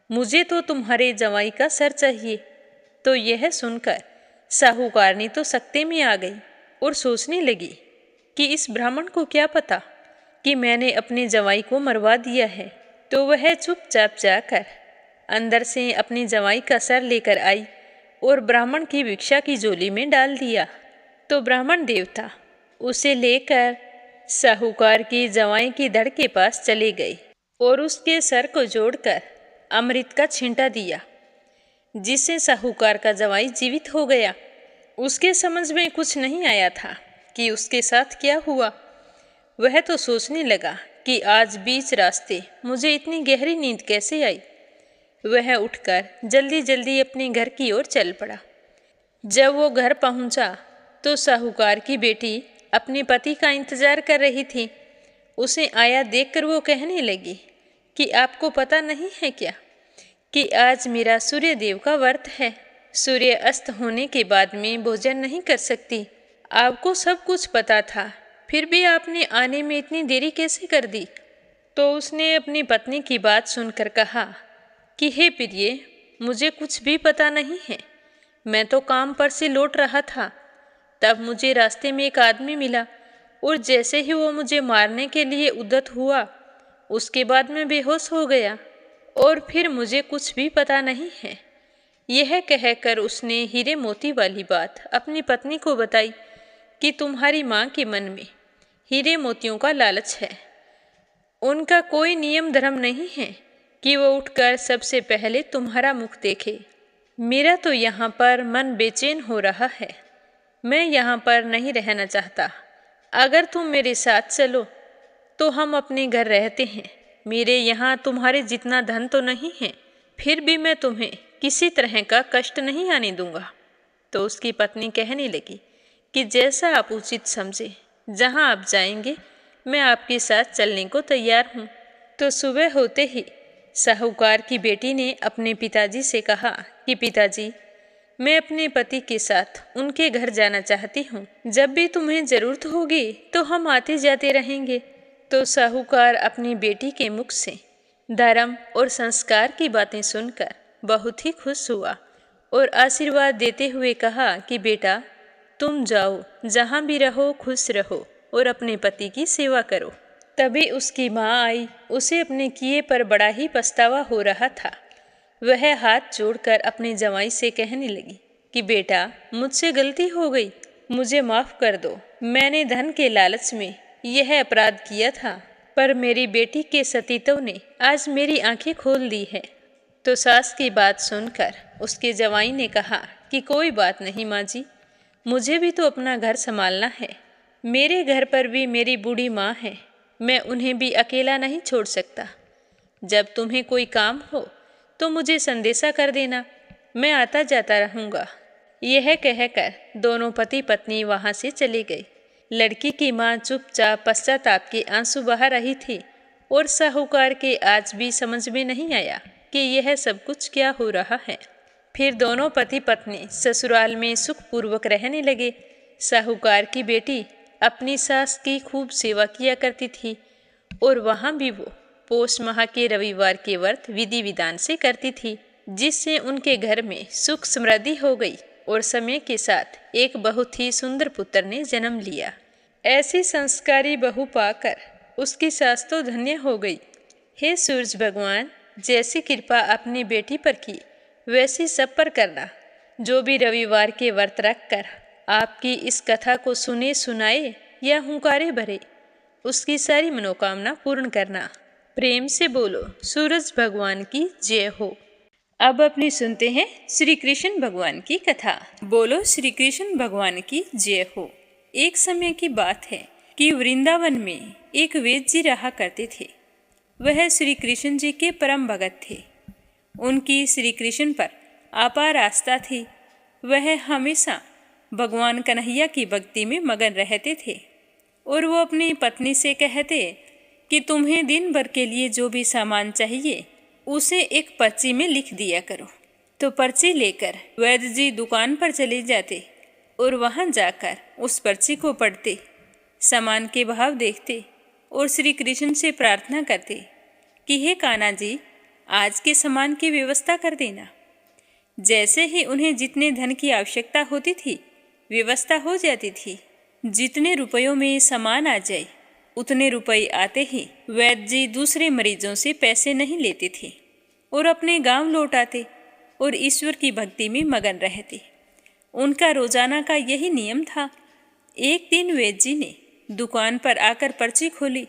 मुझे तो तुम्हारे जवाई का सर चाहिए। तो यह सुनकर साहूकारनी तो सकते में आ गई और सोचने लगी कि इस ब्राह्मण को क्या पता कि मैंने अपने जवाई को मरवा दिया है। तो वह चुपचाप जाकर अंदर से अपने जवाई का सर लेकर आई और ब्राह्मण की भिक्षा की झोली में डाल दिया। तो ब्राह्मण देवता उसे लेकर साहूकार की जवाई की धड़ के पास चले गए और उसके सर को जोड़कर अमृत का छींटा दिया, जिससे साहूकार का जवाई जीवित हो गया। उसके समझ में कुछ नहीं आया था कि उसके साथ क्या हुआ। वह तो सोचने लगा कि आज बीच रास्ते मुझे इतनी गहरी नींद कैसे आई। वह उठकर जल्दी जल्दी अपने घर की ओर चल पड़ा। जब वो घर पहुंचा तो साहूकार की बेटी अपने पति का इंतजार कर रही थी। उसे आया देखकर वो कहने लगी कि आपको पता नहीं है क्या कि आज मेरा सूर्यदेव का व्रत है। सूर्य अस्त होने के बाद में भोजन नहीं कर सकती। आपको सब कुछ पता था, फिर भी आपने आने में इतनी देरी कैसे कर दी। तो उसने अपनी पत्नी की बात सुनकर कहा कि हे प्रिय, मुझे कुछ भी पता नहीं है। मैं तो काम पर से लौट रहा था, तब मुझे रास्ते में एक आदमी मिला और जैसे ही वो मुझे मारने के लिए उद्यत हुआ, उसके बाद मैं बेहोश हो गया और फिर मुझे कुछ भी पता नहीं है। यह कहकर उसने हीरे मोती वाली बात अपनी पत्नी को बताई कि तुम्हारी माँ के मन में हीरे मोतियों का लालच है। उनका कोई नियम धर्म नहीं है कि वो उठकर सबसे पहले तुम्हारा मुख देखे। मेरा तो यहाँ पर मन बेचैन हो रहा है। मैं यहाँ पर नहीं रहना चाहता। अगर तुम मेरे साथ चलो तो हम अपने घर रहते हैं। मेरे यहाँ तुम्हारे जितना धन तो नहीं है, फिर भी मैं तुम्हें किसी तरह का कष्ट नहीं आने दूंगा। तो उसकी पत्नी कहने लगी कि जैसा आप उचित समझे, जहाँ आप जाएंगे मैं आपके साथ चलने को तैयार हूँ। तो सुबह होते ही साहूकार की बेटी ने अपने पिताजी से कहा कि पिताजी, मैं अपने पति के साथ उनके घर जाना चाहती हूँ। जब भी तुम्हें जरूरत होगी तो हम आते जाते रहेंगे। तो साहूकार अपनी बेटी के मुख से धर्म और संस्कार की बातें सुनकर बहुत ही खुश हुआ और आशीर्वाद देते हुए कहा कि बेटा, तुम जाओ, जहाँ भी रहो खुश रहो और अपने पति की सेवा करो। तभी उसकी माँ आई। उसे अपने किए पर बड़ा ही पछतावा हो रहा था। वह हाथ जोड़कर अपने जवाई से कहने लगी कि बेटा, मुझसे गलती हो गई, मुझे माफ कर दो। मैंने धन के लालच में यह अपराध किया था, पर मेरी बेटी के सतीत्व ने आज मेरी आंखें खोल दी है। तो सास की बात सुनकर उसके जवाई ने कहा कि कोई बात नहीं माँ जी, मुझे भी तो अपना घर संभालना है। मेरे घर पर भी मेरी बूढ़ी माँ है, मैं उन्हें भी अकेला नहीं छोड़ सकता। जब तुम्हें कोई काम हो तो मुझे संदेशा कर देना, मैं आता जाता रहूँगा। यह कहकर दोनों पति पत्नी वहाँ से चले गए। लड़की की माँ चुपचाप पश्चाताप के आंसू बहा रही थी और साहूकार के आज भी समझ में नहीं आया कि यह सब कुछ क्या हो रहा है। फिर दोनों पति पत्नी ससुराल में सुखपूर्वक रहने लगे। साहूकार की बेटी अपनी सास की खूब सेवा किया करती थी और वहाँ भी वो पौष माह के रविवार के व्रत विधि विधान से करती थी, जिससे उनके घर में सुख समृद्धि हो गई और समय के साथ एक बहुत ही सुंदर पुत्र ने जन्म लिया। ऐसी संस्कारी बहू पाकर उसकी सास तो धन्य हो गई। हे सूरज भगवान, जैसी कृपा अपनी बेटी पर की वैसी सब पर करना। जो भी रविवार के व्रत रखकर आपकी इस कथा को सुने सुनाए या हुंकारे भरे, उसकी सारी मनोकामना पूर्ण करना। प्रेम से बोलो सूरज भगवान की जय हो। अब अपनी सुनते हैं श्री कृष्ण भगवान की कथा। बोलो श्री कृष्ण भगवान की जय हो। एक समय की बात है कि वृंदावन में एक वेद जी रहा करते थे। वह श्री कृष्ण जी के परम भगत थे। उनकी श्री कृष्ण पर अपार आस्था थी। वह हमेशा भगवान कन्हैया की भक्ति में मगन रहते थे और वो अपनी पत्नी से कहते कि तुम्हें दिन भर के लिए जो भी सामान चाहिए उसे एक पर्ची में लिख दिया करो। तो पर्ची लेकर वैद्य जी दुकान पर चले जाते और वहां जाकर उस पर्ची को पढ़ते, सामान के भाव देखते और श्री कृष्ण से प्रार्थना करते कि हे कान्हा जी, आज के सामान की व्यवस्था कर देना। जैसे ही उन्हें जितने धन की आवश्यकता होती थी व्यवस्था हो जाती थी। जितने रुपयों में सामान आ जाए उतने रुपए आते ही वैद्य जी दूसरे मरीजों से पैसे नहीं लेते थे और अपने गांव लौट आते और ईश्वर की भक्ति में मगन रहते। उनका रोजाना का यही नियम था। एक दिन वैद्य जी ने दुकान पर आकर पर्ची खोली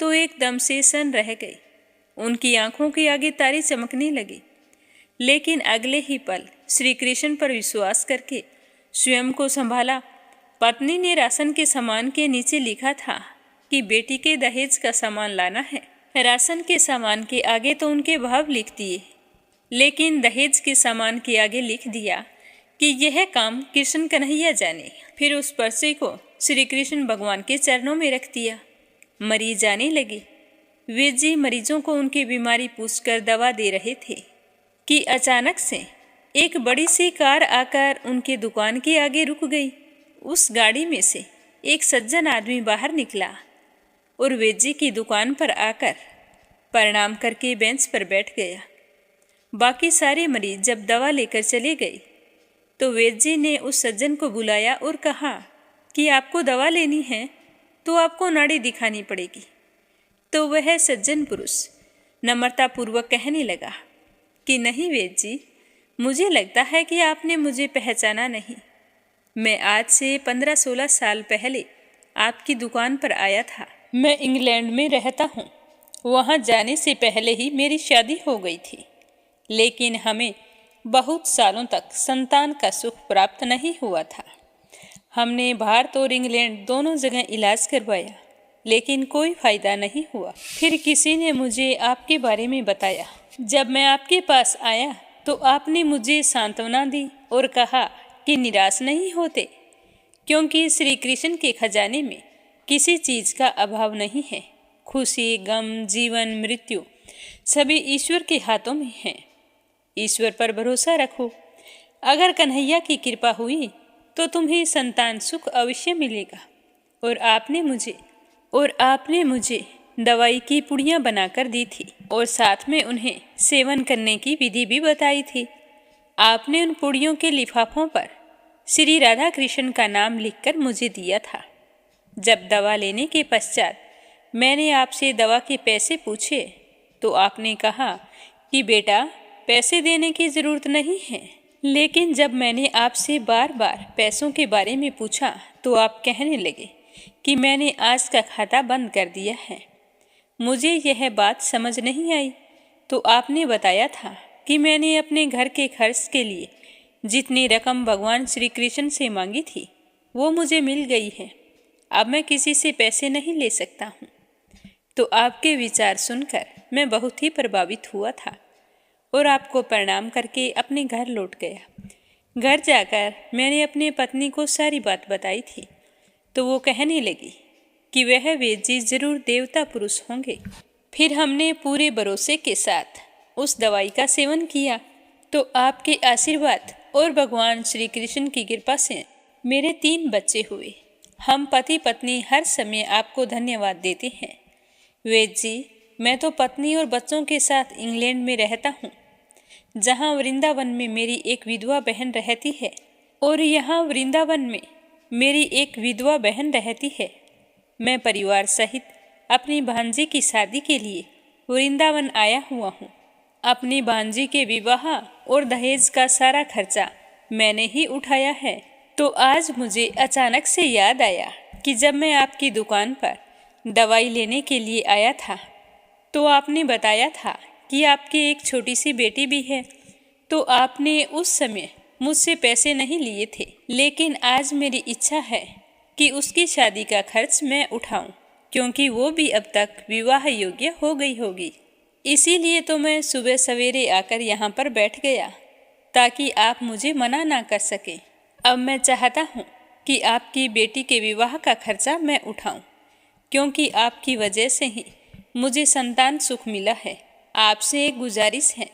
तो एकदम से सन्न रह गए। उनकी आंखों के आगे तारे चमकने लगे, लेकिन अगले ही पल श्री कृष्ण पर विश्वास करके स्वयं को संभाला। पत्नी ने राशन के सामान के नीचे लिखा था कि बेटी के दहेज का सामान लाना है। राशन के सामान के आगे तो उनके भाव लिख दिए, लेकिन दहेज के सामान के आगे लिख दिया कि यह काम कृष्ण कन्हैया जाने। फिर उस पर्चे को श्री कृष्ण भगवान के चरणों में रख दिया। मरीज आने लगे। वे जी मरीजों को उनकी बीमारी पूछकर दवा दे रहे थे कि अचानक से एक बड़ी सी कार आकर उनके दुकान के आगे रुक गई। उस गाड़ी में से एक सज्जन आदमी बाहर निकला और वैद्य जी की दुकान पर आकर प्रणाम करके बेंच पर बैठ गया। बाकी सारे मरीज जब दवा लेकर चले गए तो वैद्य जी ने उस सज्जन को बुलाया और कहा कि आपको दवा लेनी है तो आपको नाड़ी दिखानी पड़ेगी। तो वह सज्जन पुरुष नम्रतापूर्वक कहने लगा कि नहीं वैद्य जी, मुझे लगता है कि आपने मुझे पहचाना नहीं। मैं आज से 15-16 साल पहले आपकी दुकान पर आया था। मैं इंग्लैंड में रहता हूँ। वहाँ जाने से पहले ही मेरी शादी हो गई थी, लेकिन हमें बहुत सालों तक संतान का सुख प्राप्त नहीं हुआ था। हमने भारत और इंग्लैंड दोनों जगह इलाज करवाया, लेकिन कोई फायदा नहीं हुआ। फिर किसी ने मुझे आपके बारे में बताया। जब मैं आपके पास आया तो आपने मुझे सांत्वना दी और कहा कि निराश नहीं होते, क्योंकि श्री कृष्ण के खजाने में किसी चीज़ का अभाव नहीं है। खुशी, गम, जीवन, मृत्यु सभी ईश्वर के हाथों में हैं। ईश्वर पर भरोसा रखो। अगर कन्हैया की कृपा हुई तो तुम्हें संतान सुख अवश्य मिलेगा। और आपने मुझे दवाई की पुड़ियाँ बनाकर दी थी और साथ में उन्हें सेवन करने की विधि भी बताई थी। आपने उन पुड़ियों के लिफाफों पर श्री राधा कृष्ण का नाम लिखकर मुझे दिया था। जब दवा लेने के पश्चात मैंने आपसे दवा के पैसे पूछे तो आपने कहा कि बेटा, पैसे देने की ज़रूरत नहीं है। लेकिन जब मैंने आपसे बार बार पैसों के बारे में पूछा तो आप कहने लगे कि मैंने आज का खाता बंद कर दिया है। मुझे यह बात समझ नहीं आई तो आपने बताया था कि मैंने अपने घर के खर्च के लिए जितनी रकम भगवान श्री कृष्ण से मांगी थी वो मुझे मिल गई है। अब मैं किसी से पैसे नहीं ले सकता हूँ। तो आपके विचार सुनकर मैं बहुत ही प्रभावित हुआ था और आपको प्रणाम करके अपने घर लौट गया। घर जाकर मैंने अपनी पत्नी को सारी बात बताई थी तो वो कहने लगी कि वह वेद जी जरूर देवता पुरुष होंगे। फिर हमने पूरे भरोसे के साथ उस दवाई का सेवन किया तो आपके आशीर्वाद और भगवान श्री कृष्ण की कृपा से मेरे 3 बच्चे हुए। हम पति पत्नी हर समय आपको धन्यवाद देते हैं। वेद जी, मैं तो पत्नी और बच्चों के साथ इंग्लैंड में रहता हूँ, जहाँ वृंदावन में मेरी एक विधवा बहन रहती है और यहाँ वृंदावन में मेरी एक विधवा बहन रहती है। मैं परिवार सहित अपनी भांजी की शादी के लिए वृंदावन आया हुआ हूँ। अपनी भांजी के विवाह और दहेज का सारा खर्चा मैंने ही उठाया है। तो आज मुझे अचानक से याद आया कि जब मैं आपकी दुकान पर दवाई लेने के लिए आया था तो आपने बताया था कि आपकी एक छोटी सी बेटी भी है। तो आपने उस समय मुझसे पैसे नहीं लिए थे, लेकिन आज मेरी इच्छा है कि उसकी शादी का खर्च मैं उठाऊं, क्योंकि वो भी अब तक विवाह योग्य हो गई होगी। इसीलिए तो मैं सुबह सवेरे आकर यहाँ पर बैठ गया ताकि आप मुझे मना ना कर सकें। अब मैं चाहता हूँ कि आपकी बेटी के विवाह का खर्चा मैं उठाऊं, क्योंकि आपकी वजह से ही मुझे संतान सुख मिला है। आपसे एक गुजारिश है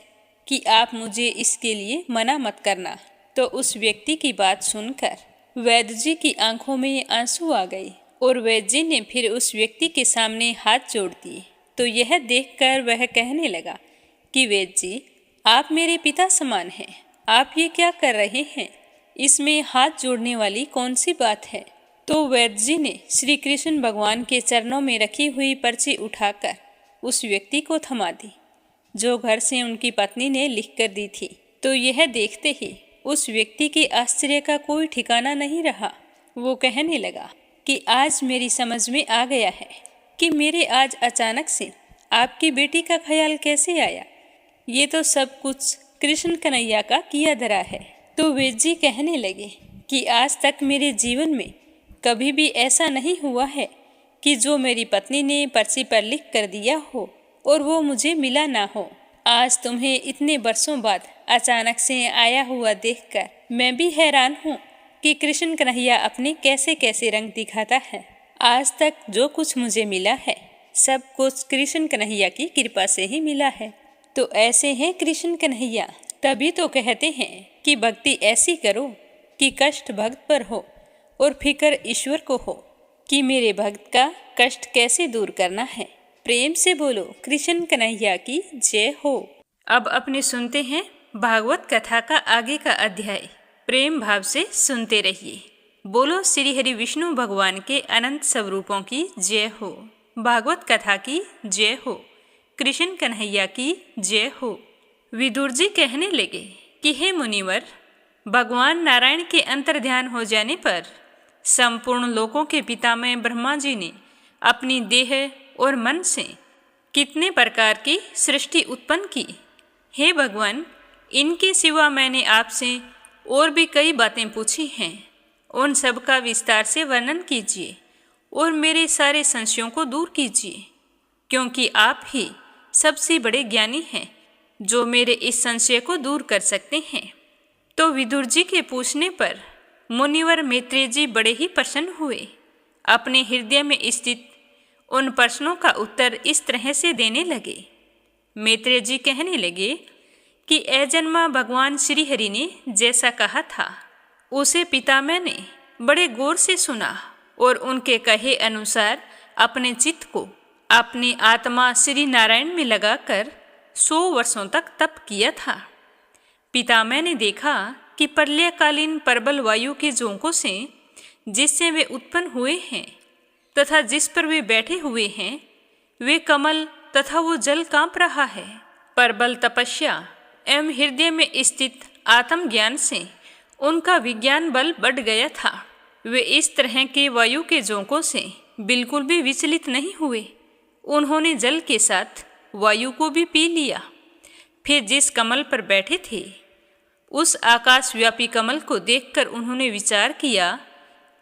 कि आप मुझे इसके लिए मना मत करना। तो उस व्यक्ति की बात सुनकर वैद्य जी की आंखों में आंसू आ गए और वैद्य जी ने फिर उस व्यक्ति के सामने हाथ जोड़ दिए। तो यह देखकर वह कहने लगा कि वैद्य जी, आप मेरे पिता समान हैं, आप ये क्या कर रहे हैं? इसमें हाथ जोड़ने वाली कौन सी बात है? तो वैद्य जी ने श्री कृष्ण भगवान के चरणों में रखी हुई पर्ची उठाकर उस व्यक्ति को थमा दी, जो घर से उनकी पत्नी ने लिख कर दी थी। तो यह देखते ही उस व्यक्ति के आश्चर्य का कोई ठिकाना नहीं रहा। वो कहने लगा कि आज मेरी समझ में आ गया है कि मेरे आज अचानक से आपकी बेटी का ख्याल कैसे आया। ये तो सब कुछ कृष्ण कन्हैया का किया धरा है। तो वैद्य जी कहने लगे कि आज तक मेरे जीवन में कभी भी ऐसा नहीं हुआ है कि जो मेरी पत्नी ने पर्ची पर लिख कर दिया हो और वो मुझे मिला ना हो। आज तुम्हें इतने वर्षों बाद अचानक से आया हुआ देखकर मैं भी हैरान हूँ कि कृष्ण कन्हैया अपने कैसे कैसे रंग दिखाता है। आज तक जो कुछ मुझे मिला है सब कुछ कृष्ण कन्हैया की कृपा से ही मिला है। तो ऐसे हैं कृष्ण कन्हैया, तभी तो कहते हैं कि भक्ति ऐसी करो कि कष्ट भक्त पर हो और फिक्र ईश्वर को हो कि मेरे भक्त का कष्ट कैसे दूर करना है। प्रेम से बोलो कृष्ण कन्हैया की जय हो। अब अपने सुनते हैं भागवत कथा का आगे का अध्याय। प्रेम भाव से सुनते रहिए। बोलो श्री हरि विष्णु भगवान के अनंत स्वरूपों की जय हो। भागवत कथा की जय हो। कृष्ण कन्हैया की जय हो। विदुर जी कहने लगे कि हे मुनिवर, भगवान नारायण के अंतर्ध्यान हो जाने पर संपूर्ण लोकों के पितामह ब्रह्मा जी ने अपनी देह और मन से कितने प्रकार की सृष्टि उत्पन्न की। हे भगवान, इनके सिवा मैंने आपसे और भी कई बातें पूछी हैं, उन सब का विस्तार से वर्णन कीजिए और मेरे सारे संशयों को दूर कीजिए, क्योंकि आप ही सबसे बड़े ज्ञानी हैं जो मेरे इस संशय को दूर कर सकते हैं। तो विदुर जी के पूछने पर मुनिवर मैत्रेय जी बड़े ही प्रसन्न हुए। अपने हृदय में स्थित उन प्रश्नों का उत्तर इस तरह से देने लगे। मैत्रेय जी कहने लगे कि अजन्मा भगवान श्री हरि ने जैसा कहा था उसे पितामह ने बड़े गौर से सुना और उनके कहे अनुसार अपने चित्त को अपनी आत्मा श्री नारायण में लगाकर 100 वर्षों तक तप किया था। पितामह ने देखा कि प्रलयकालीन प्रबल वायु के झोंकों से जिससे वे उत्पन्न हुए हैं तथा जिस पर वे बैठे हुए हैं वे कमल तथा वो जल कांप रहा है। प्रबल तपस्या एवं हृदय में स्थित आत्मज्ञान से उनका विज्ञान बल बढ़ गया था। वे इस तरह के वायु के झोंकों से बिल्कुल भी विचलित नहीं हुए। उन्होंने जल के साथ वायु को भी पी लिया। फिर जिस कमल पर बैठे थे उस आकाशव्यापी कमल को देखकर उन्होंने विचार किया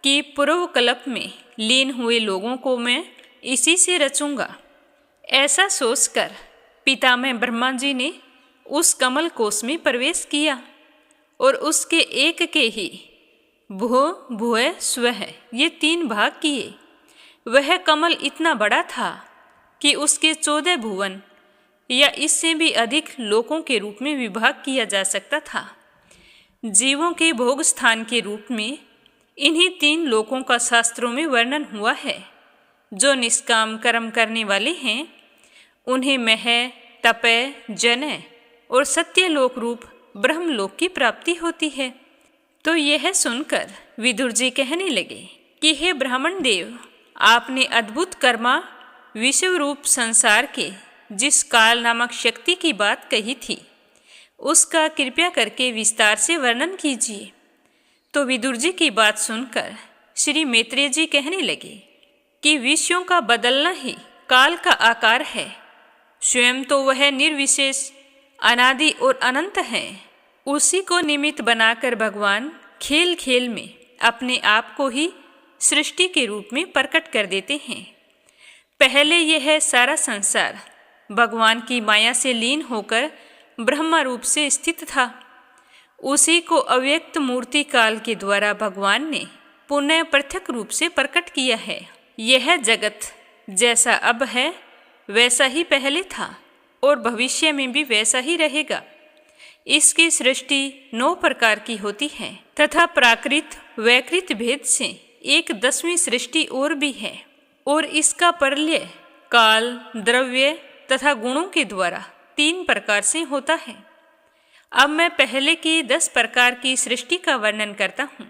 कि पूर्व कल्प में लीन हुए लोगों को मैं इसी से रचूंगा। ऐसा सोचकर पितामह ब्रह्मा जी ने उस कमल कोश में प्रवेश किया और उसके एक के ही भुव भुव स्वः ये 3 भाग किए। वह कमल इतना बड़ा था कि उसके 14 भुवन या इससे भी अधिक लोकों के रूप में विभाग किया जा सकता था। जीवों के भोग स्थान के रूप में इन्हीं 3 लोकों का शास्त्रों में वर्णन हुआ है। जो निष्काम कर्म करने वाले हैं उन्हें मह तपय जनय और सत्यलोक रूप ब्रह्मलोक की प्राप्ति होती है। तो यह सुनकर विदुर जी कहने लगे कि हे ब्राह्मण देव, आपने अद्भुत कर्मा विश्व रूप संसार के जिस काल नामक शक्ति की बात कही थी उसका कृपया करके विस्तार से वर्णन कीजिए। तो विदुर जी की बात सुनकर श्री मैत्रेय जी कहने लगे कि विषयों का बदलना ही काल का आकार है। स्वयं तो वह निर्विशेष अनादि और अनंत है। उसी को निमित्त बनाकर भगवान खेल खेल में अपने आप को ही सृष्टि के रूप में प्रकट कर देते हैं। पहले यह सारा संसार भगवान की माया से लीन होकर ब्रह्मा रूप से स्थित था। उसी को अव्यक्त मूर्ति काल के द्वारा भगवान ने पुनः पृथक रूप से प्रकट किया है। यह जगत जैसा अब है वैसा ही पहले था और भविष्य में भी वैसा ही रहेगा। इसकी सृष्टि 9 प्रकार की होती है तथा प्राकृत वैकृत भेद से एक 10वीं सृष्टि और भी है और इसका प्रलय काल द्रव्य तथा गुणों के द्वारा 3 प्रकार से होता है। अब मैं पहले की 10 प्रकार की सृष्टि का वर्णन करता हूँ।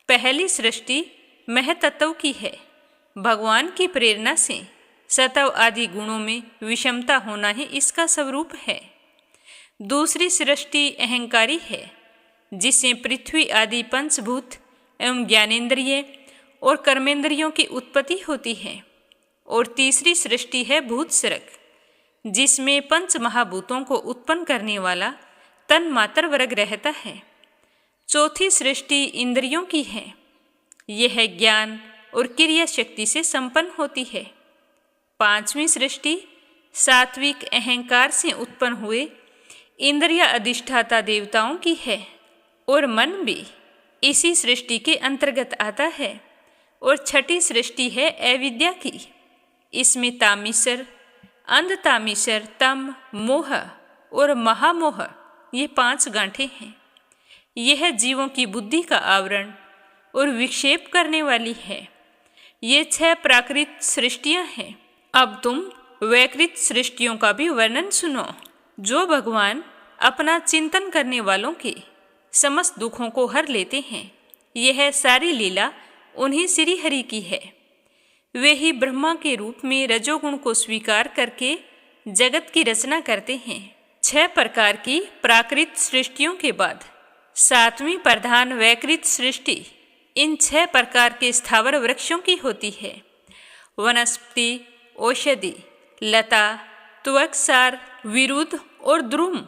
पहली सृष्टि महतत्व की है। भगवान की प्रेरणा से सतव आदि गुणों में विषमता होना ही इसका स्वरूप है। दूसरी सृष्टि अहंकारी है जिससे पृथ्वी आदि पंचभूत एवं ज्ञानेंद्रिय और कर्मेंद्रियों की उत्पत्ति होती है। और तीसरी सृष्टि है भूतसर्ग जिसमें 5 महाभूतों को उत्पन्न करने वाला तन मात्र वर्ग रहता है। चौथी सृष्टि इंद्रियों की है। यह ज्ञान और क्रिया शक्ति से संपन्न होती है। 5वीं सृष्टि सात्विक अहंकार से उत्पन्न हुए इंद्रिय अधिष्ठाता देवताओं की है और मन भी इसी सृष्टि के अंतर्गत आता है। और छठी सृष्टि है अविद्या की। इसमें तामीसर, अंधतामीसर, तम, मोह और महामोह ये 5 गांठें हैं। यह जीवों की बुद्धि का आवरण और विक्षेप करने वाली है। ये 6 प्राकृत सृष्टियां हैं। अब तुम वैकृत सृष्टियों का भी वर्णन सुनो। जो भगवान अपना चिंतन करने वालों के समस्त दुखों को हर लेते हैं। यह सारी लीला उन्हीं श्री हरि की है। वे ही ब्रह्मा के रूप में रजोगुण को स्वीकार करके जगत की रचना करते हैं। 6 प्रकार की प्राकृत सृष्टियों के बाद 7वीं प्रधान वैकृत सृष्टि इन 6 प्रकार के स्थावर वृक्षों की होती है। वनस्पति, औषधि, लता, त्वक्सार, विरुद्ध और द्रुम।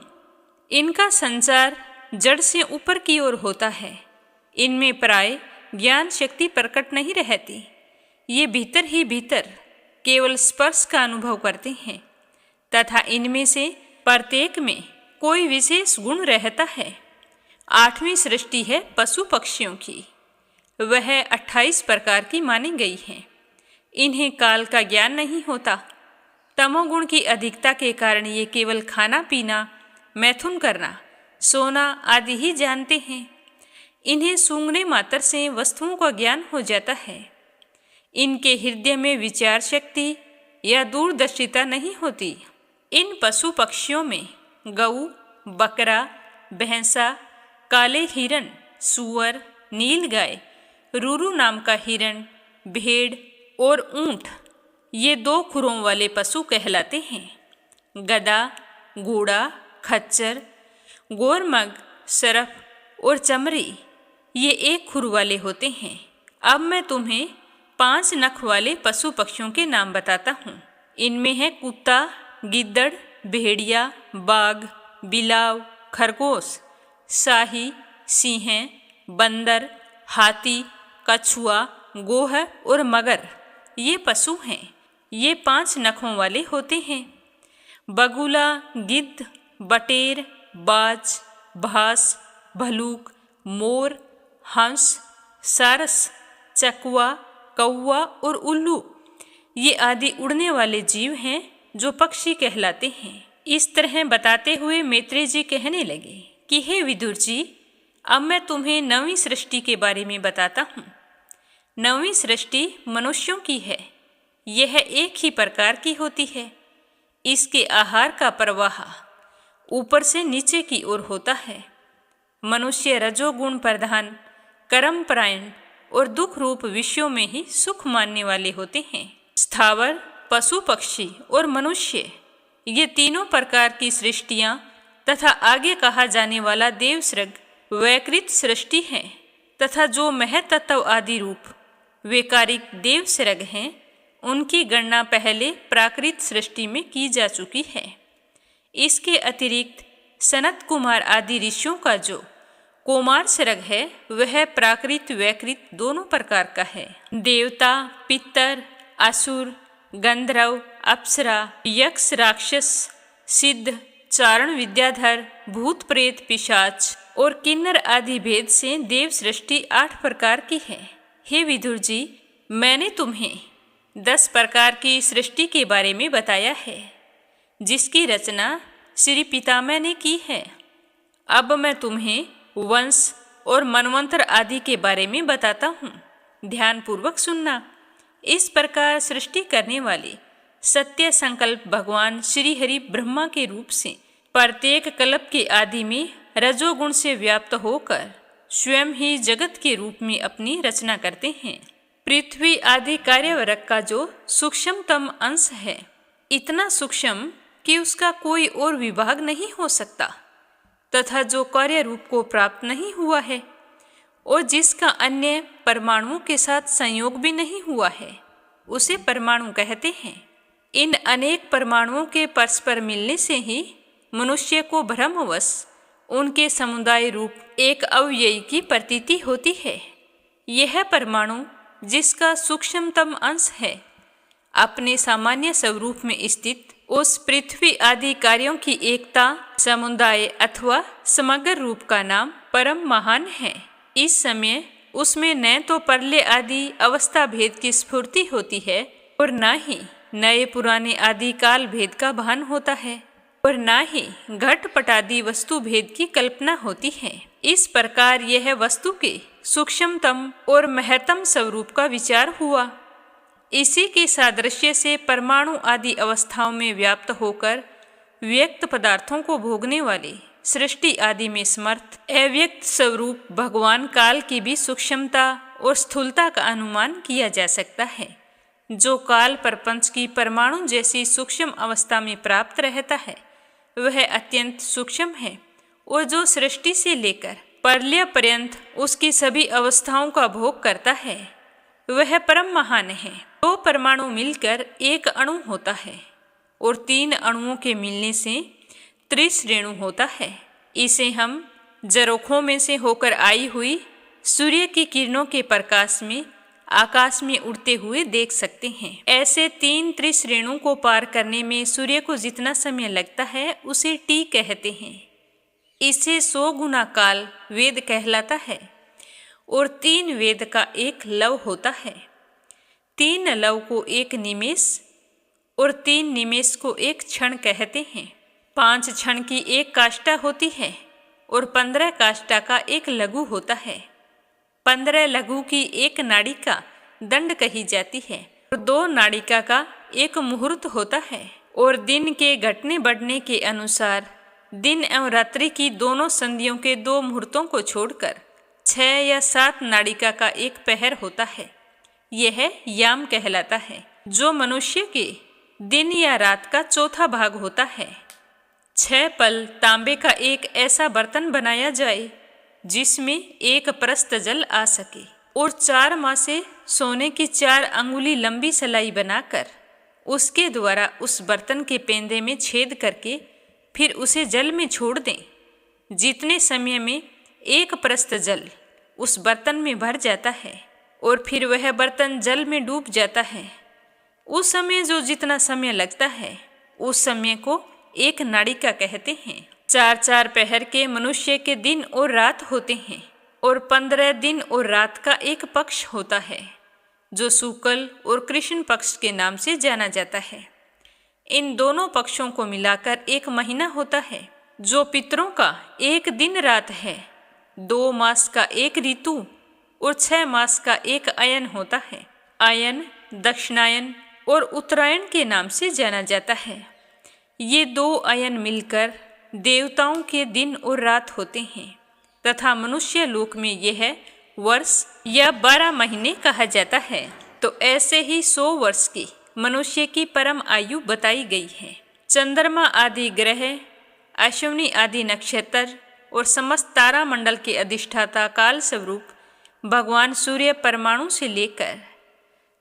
इनका संचार जड़ से ऊपर की ओर होता है। इनमें प्राय ज्ञान शक्ति प्रकट नहीं रहती। ये भीतर ही भीतर केवल स्पर्श का अनुभव करते हैं तथा इनमें से प्रत्येक में कोई विशेष गुण रहता है। 8वीं सृष्टि है पशु पक्षियों की। वह 28 प्रकार की मानी गई है। इन्हें काल का ज्ञान नहीं होता। तमोगुण की अधिकता के कारण ये केवल खाना पीना, मैथुन करना, सोना आदि ही जानते हैं। इन्हें सूंघने मात्र से वस्तुओं का ज्ञान हो जाता है। इनके हृदय में विचार शक्ति, या दूरदर्शिता नहीं होती। इन पशु पक्षियों में गऊ, बकरा, भैंसा, काले हिरण, सूअर, नीलगाय, रूरू नाम का हिरण, भेड़ और ऊंट ये 2 खुरों वाले पशु कहलाते हैं। गधा, घोड़ा, खच्चर, गोरमग, सरफ और चमरी ये 1 खुर वाले होते हैं। अब मैं तुम्हें 5 नख वाले पशु पक्षियों के नाम बताता हूँ। इनमें है कुत्ता, गिद्दड़, भेड़िया, बाघ, बिलाव, खरगोश, शाही, सिंह, बंदर, हाथी, कछुआ, गोह और मगर ये पशु हैं। ये 5 नखों वाले होते हैं। बगुला, गिद्ध, बटेर, बाज, भास, भलूक, मोर, हंस, सारस, चकवा, कौवा और उल्लू ये आदि उड़ने वाले जीव हैं जो पक्षी कहलाते हैं। इस तरह बताते हुए मैत्रेय जी कहने लगे कि हे विदुर जी, अब मैं तुम्हें 9वीं सृष्टि के बारे में बताता हूँ। 9वीं सृष्टि मनुष्यों की है। यह एक ही प्रकार की होती है। इसके आहार का प्रवाह ऊपर से नीचे की ओर होता है। मनुष्य रजोगुण प्रधान, कर्मपरायण और दुख रूप विषयों में ही सुख मानने वाले होते हैं। स्थावर, पशु पक्षी और मनुष्य ये तीनों प्रकार की सृष्टियाँ तथा आगे कहा जाने वाला देवसृग वैकृत सृष्टि है तथा जो महतत्व आदि रूप वैकारिक देवसृग हैं उनकी गणना पहले प्राकृत सृष्टि में की जा चुकी है। इसके अतिरिक्त सनत कुमार आदि ऋषियों का जो कोमार सृग है वह प्राकृत वैकृत दोनों प्रकार का है। देवता, पितर, असुर, गंधर्व, अप्सरा, यक्ष, राक्षस, सिद्ध, चारण, विद्याधर, भूत, प्रेत, पिशाच और किन्नर आदि भेद से देव सृष्टि 8 प्रकार की है। हे विदुर जी, मैंने तुम्हें 10 प्रकार की सृष्टि के बारे में बताया है जिसकी रचना श्री पितामह ने की है। अब मैं तुम्हें वंश और मनवंतर आदि के बारे में बताता हूँ। ध्यानपूर्वक सुनना। इस प्रकार सृष्टि करने वाले सत्य संकल्प भगवान श्री हरि ब्रह्मा के रूप से प्रत्येक कल्प के आदि में रजोगुण से व्याप्त होकर स्वयं ही जगत के रूप में अपनी रचना करते हैं। पृथ्वी आदि कार्यवरक का जो सूक्ष्मतम अंश है, इतना सूक्ष्म कि उसका कोई और विभाग नहीं हो सकता तथा जो कार्य रूप को प्राप्त नहीं हुआ है और जिसका अन्य परमाणुओं के साथ संयोग भी नहीं हुआ है, उसे परमाणु कहते हैं। इन अनेक परमाणुओं के परस्पर मिलने से ही मनुष्य को भ्रमवश उनके समुदाय रूप एक अव्ययी की प्रतीति होती है। यह परमाणु जिसका सूक्ष्मतम अंश है, अपने सामान्य स्वरूप में स्थित उस पृथ्वी आदि कार्यों की एकता, समुदाय अथवा समग्र रूप का नाम परम महान है। इस समय उसमें न तो प्रलय आदि अवस्था भेद की स्फूर्ति होती है और न ही नए पुराने आदि काल भेद का भान होता है और न ही घटपट आदि वस्तु भेद की कल्पना होती है। इस प्रकार यह वस्तु के सूक्ष्मतम और महत्तम स्वरूप का विचार हुआ। इसी के सादृश्य से परमाणु आदि अवस्थाओं में व्याप्त होकर व्यक्त पदार्थों को भोगने वाले सृष्टि आदि में समर्थ अव्यक्त स्वरूप भगवान काल की भी सूक्ष्मता और स्थूलता का अनुमान किया जा सकता है। जो काल प्रपंच की परमाणु जैसी सूक्ष्म अवस्था में प्राप्त रहता है वह अत्यंत सूक्ष्म है और जो सृष्टि से लेकर प्रलय पर्यंत उसकी सभी अवस्थाओं का भोग करता है वह परम महान है। 2 परमाणु मिलकर एक अणु होता है और 3 अणुओं के मिलने से त्रिश्रेणु होता है। इसे हम जरोखों में से होकर आई हुई सूर्य की किरणों के प्रकाश में आकाश में उड़ते हुए देख सकते हैं। ऐसे 3 त्रिश्रेणु को पार करने में सूर्य को जितना समय लगता है उसे टी कहते हैं। इसे 100 गुना काल वेद कहलाता है और 3 वेद का एक लव होता है। 3 लव को एक निमेष और 3 निमेष को एक क्षण कहते हैं। 5 क्षण की एक काष्ठा होती है और 15 काष्ठा का एक लघु होता है। 15 लघु की एक नाड़िका दंड कही जाती है और 2 नाड़िका का एक मुहूर्त होता है और दिन के घटने बढ़ने के अनुसार दिन एवं रात्रि की दोनों संधियों के 2 मुहूर्तों को छोड़कर 6 या 7 नाड़िका का एक पहर होता है। यह याम कहलाता है, जो मनुष्य के दिन या रात का चौथा भाग होता है। 6 पल तांबे का एक ऐसा बर्तन बनाया जाए जिसमें 1 प्रस्त जल आ सके और 4 मासे सोने की 4 अंगुली लंबी सलाई बनाकर उसके द्वारा उस बर्तन के पेंदे में छेद करके फिर उसे जल में छोड़ दें। जितने समय में 1 प्रस्त जल उस बर्तन में भर जाता है और फिर वह बर्तन जल में डूब जाता है, उस समय जो जितना समय लगता है उस समय को 1 नाड़िका कहते हैं। 4-4 पहर के मनुष्य के दिन और रात होते हैं और 15 दिन और रात का एक पक्ष होता है, जो शुक्ल और कृष्ण पक्ष के नाम से जाना जाता है। इन दोनों पक्षों को मिलाकर 1 महीना होता है, जो पितरों का 1 दिन रात है। 2 मास का 1 ऋतु और 6 मास का 1 अयन होता है। अयन दक्षिणायन और उत्तरायण के नाम से जाना जाता है। ये 2 अयन मिलकर देवताओं के दिन और रात होते हैं तथा मनुष्य लोक में यह वर्ष या 12 महीने कहा जाता है। तो ऐसे ही 100 वर्ष की मनुष्य की परम आयु बताई गई है। चंद्रमा आदि ग्रह, अश्विनी आदि नक्षत्र और समस्त तारा मंडल के अधिष्ठाता काल स्वरूप भगवान सूर्य परमाणु से लेकर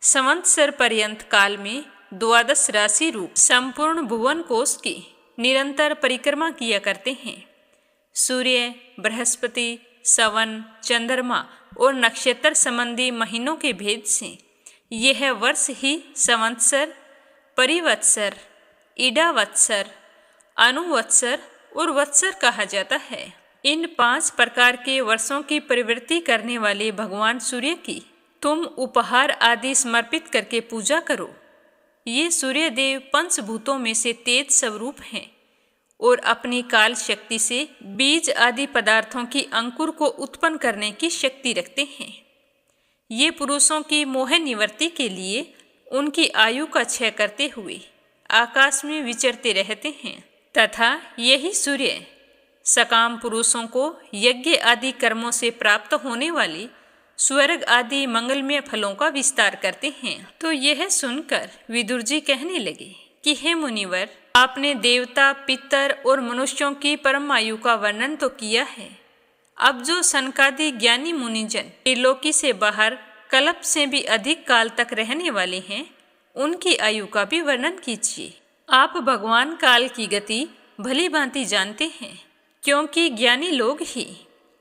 संवत्सर पर्यंत काल में 12 राशि रूप संपूर्ण भुवन कोश की निरंतर परिक्रमा किया करते हैं। सूर्य, बृहस्पति, सवन, चंद्रमा और नक्षत्र संबंधी महीनों के भेद से यह वर्ष ही संवत्सर, परिवत्सर, ईडावत्सर, अनुवत्सर और वत्सर कहा जाता है। इन 5 प्रकार के वर्षों की प्रवृत्ति करने वाले भगवान सूर्य की तुम उपहार आदि समर्पित करके पूजा करो। ये सूर्य देव पंचभूतों में से तेज स्वरूप हैं और अपनी काल शक्ति से बीज आदि पदार्थों की अंकुर को उत्पन्न करने की शक्ति रखते हैं। ये पुरुषों की मोह निवृत्ति के लिए उनकी आयु का क्षय करते हुए आकाश में विचरते रहते हैं तथा यही सूर्य सकाम पुरुषों को यज्ञ आदि कर्मों से प्राप्त होने वाली स्वर्ग आदि मंगलमय फलों का विस्तार करते हैं। तो यह सुनकर विदुर जी कहने लगे कि हे मुनिवर, आपने देवता, पितर और मनुष्यों की परम आयु का वर्णन तो किया है। अब जो सनकादि ज्ञानी मुनिजन त्रिलोकी से बाहर कल्प से भी अधिक काल तक रहने वाले हैं, उनकी आयु का भी वर्णन कीजिए। आप भगवान काल की गति भली भांति जानते हैं, क्योंकि ज्ञानी लोग ही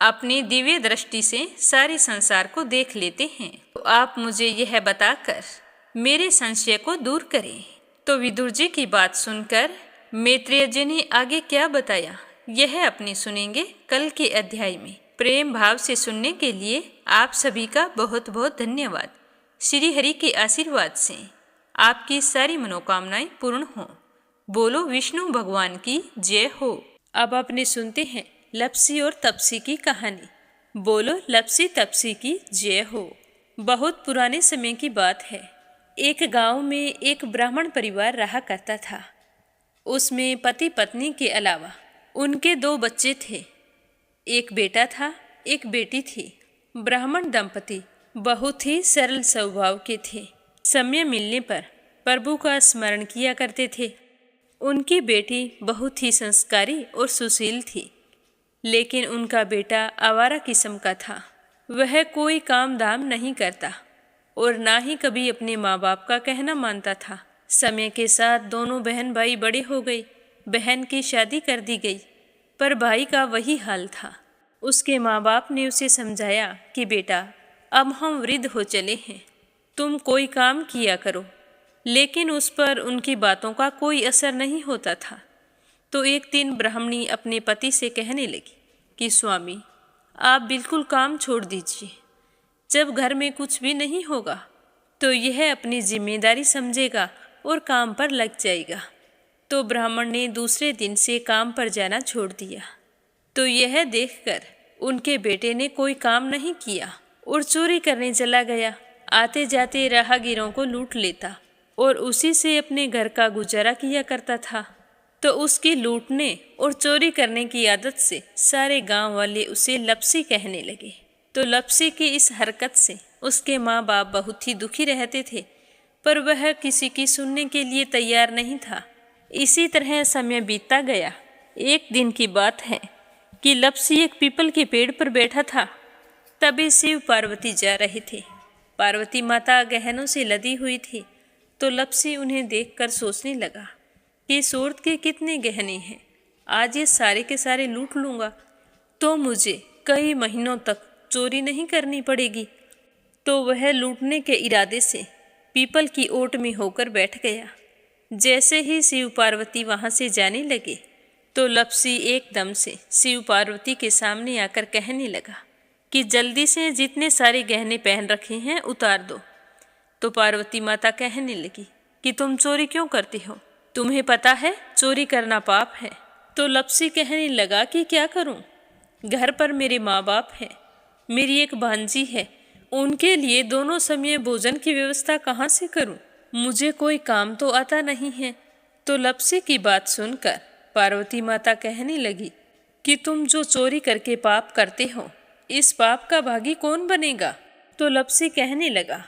अपनी दिव्य दृष्टि से सारे संसार को देख लेते हैं। तो आप मुझे यह बताकर मेरे संशय को दूर करें। तो विदुर जी की बात सुनकर मैत्रेय जी ने आगे क्या बताया, यह अपनी सुनेंगे कल के अध्याय में। प्रेम भाव से सुनने के लिए आप सभी का बहुत बहुत धन्यवाद। श्री हरि के आशीर्वाद से आपकी सारी मनोकामनाएं पूर्ण हों। बोलो विष्णु भगवान की जय हो। अब अपने सुनते हैं लप्सी और तपसी की कहानी। बोलो लप्सी तपसी की जय हो। बहुत पुराने समय की बात है। एक गांव में एक ब्राह्मण परिवार रहा करता था। उसमें पति पत्नी के अलावा उनके 2 बच्चे थे। एक बेटा था, एक बेटी थी। ब्राह्मण दंपति बहुत ही सरल स्वभाव के थे। समय मिलने पर प्रभु का स्मरण किया करते थे। उनकी बेटी बहुत ही संस्कारी और सुशील थी, लेकिन उनका बेटा आवारा किस्म का था। वह कोई काम धाम नहीं करता और ना ही कभी अपने माँ बाप का कहना मानता था। समय के साथ दोनों बहन भाई बड़े हो गए। बहन की शादी कर दी गई, पर भाई का वही हाल था। उसके माँ बाप ने उसे समझाया कि बेटा, अब हम वृद्ध हो चले हैं, तुम कोई काम किया करो, लेकिन उस पर उनकी बातों का कोई असर नहीं होता था। तो एक दिन ब्राह्मणी अपने पति से कहने लगी कि स्वामी, आप बिल्कुल काम छोड़ दीजिए। जब घर में कुछ भी नहीं होगा तो यह अपनी जिम्मेदारी समझेगा और काम पर लग जाएगा। तो ब्राह्मण ने दूसरे दिन से काम पर जाना छोड़ दिया। तो यह देखकर उनके बेटे ने कोई काम नहीं किया और चोरी करने चला गया। आते जाते राहगीरों को लूट लेता और उसी से अपने घर का गुजारा किया करता था। तो उसकी लूटने और चोरी करने की आदत से सारे गांव वाले उसे लपसी कहने लगे। तो लपसी की इस हरकत से उसके माँ बाप बहुत ही दुखी रहते थे, पर वह किसी की सुनने के लिए तैयार नहीं था। इसी तरह समय बीतता गया। एक दिन की बात है कि लपसी एक पीपल के पेड़ पर बैठा था। तभी शिव पार्वती जा रहे थे। पार्वती माता गहनों से लदी हुई थी। तो लपसी उन्हें देखकर सोचने लगा कि सूरत के कितने गहने हैं, आज ये सारे के सारे लूट लूँगा तो मुझे कई महीनों तक चोरी नहीं करनी पड़ेगी। तो वह लूटने के इरादे से पीपल की ओट में होकर बैठ गया। जैसे ही शिव पार्वती वहाँ से जाने लगे तो लपसी एकदम से शिव पार्वती के सामने आकर कहने लगा कि जल्दी से जितने सारे गहने पहन रखे हैं उतार दो। तो पार्वती माता कहने लगी कि तुम चोरी क्यों करती हो, तुम्हें पता है चोरी करना पाप है। तो लपसी कहने लगा कि क्या करूं, घर पर मेरे माँ बाप हैं, मेरी एक भांजी है, उनके लिए दोनों समय भोजन की व्यवस्था कहाँ से करूं, मुझे कोई काम तो आता नहीं है। तो लपसी की बात सुनकर पार्वती माता कहने लगी कि तुम जो चोरी करके पाप करते हो, इस पाप का भागी कौन बनेगा। तो लपसी कहने लगा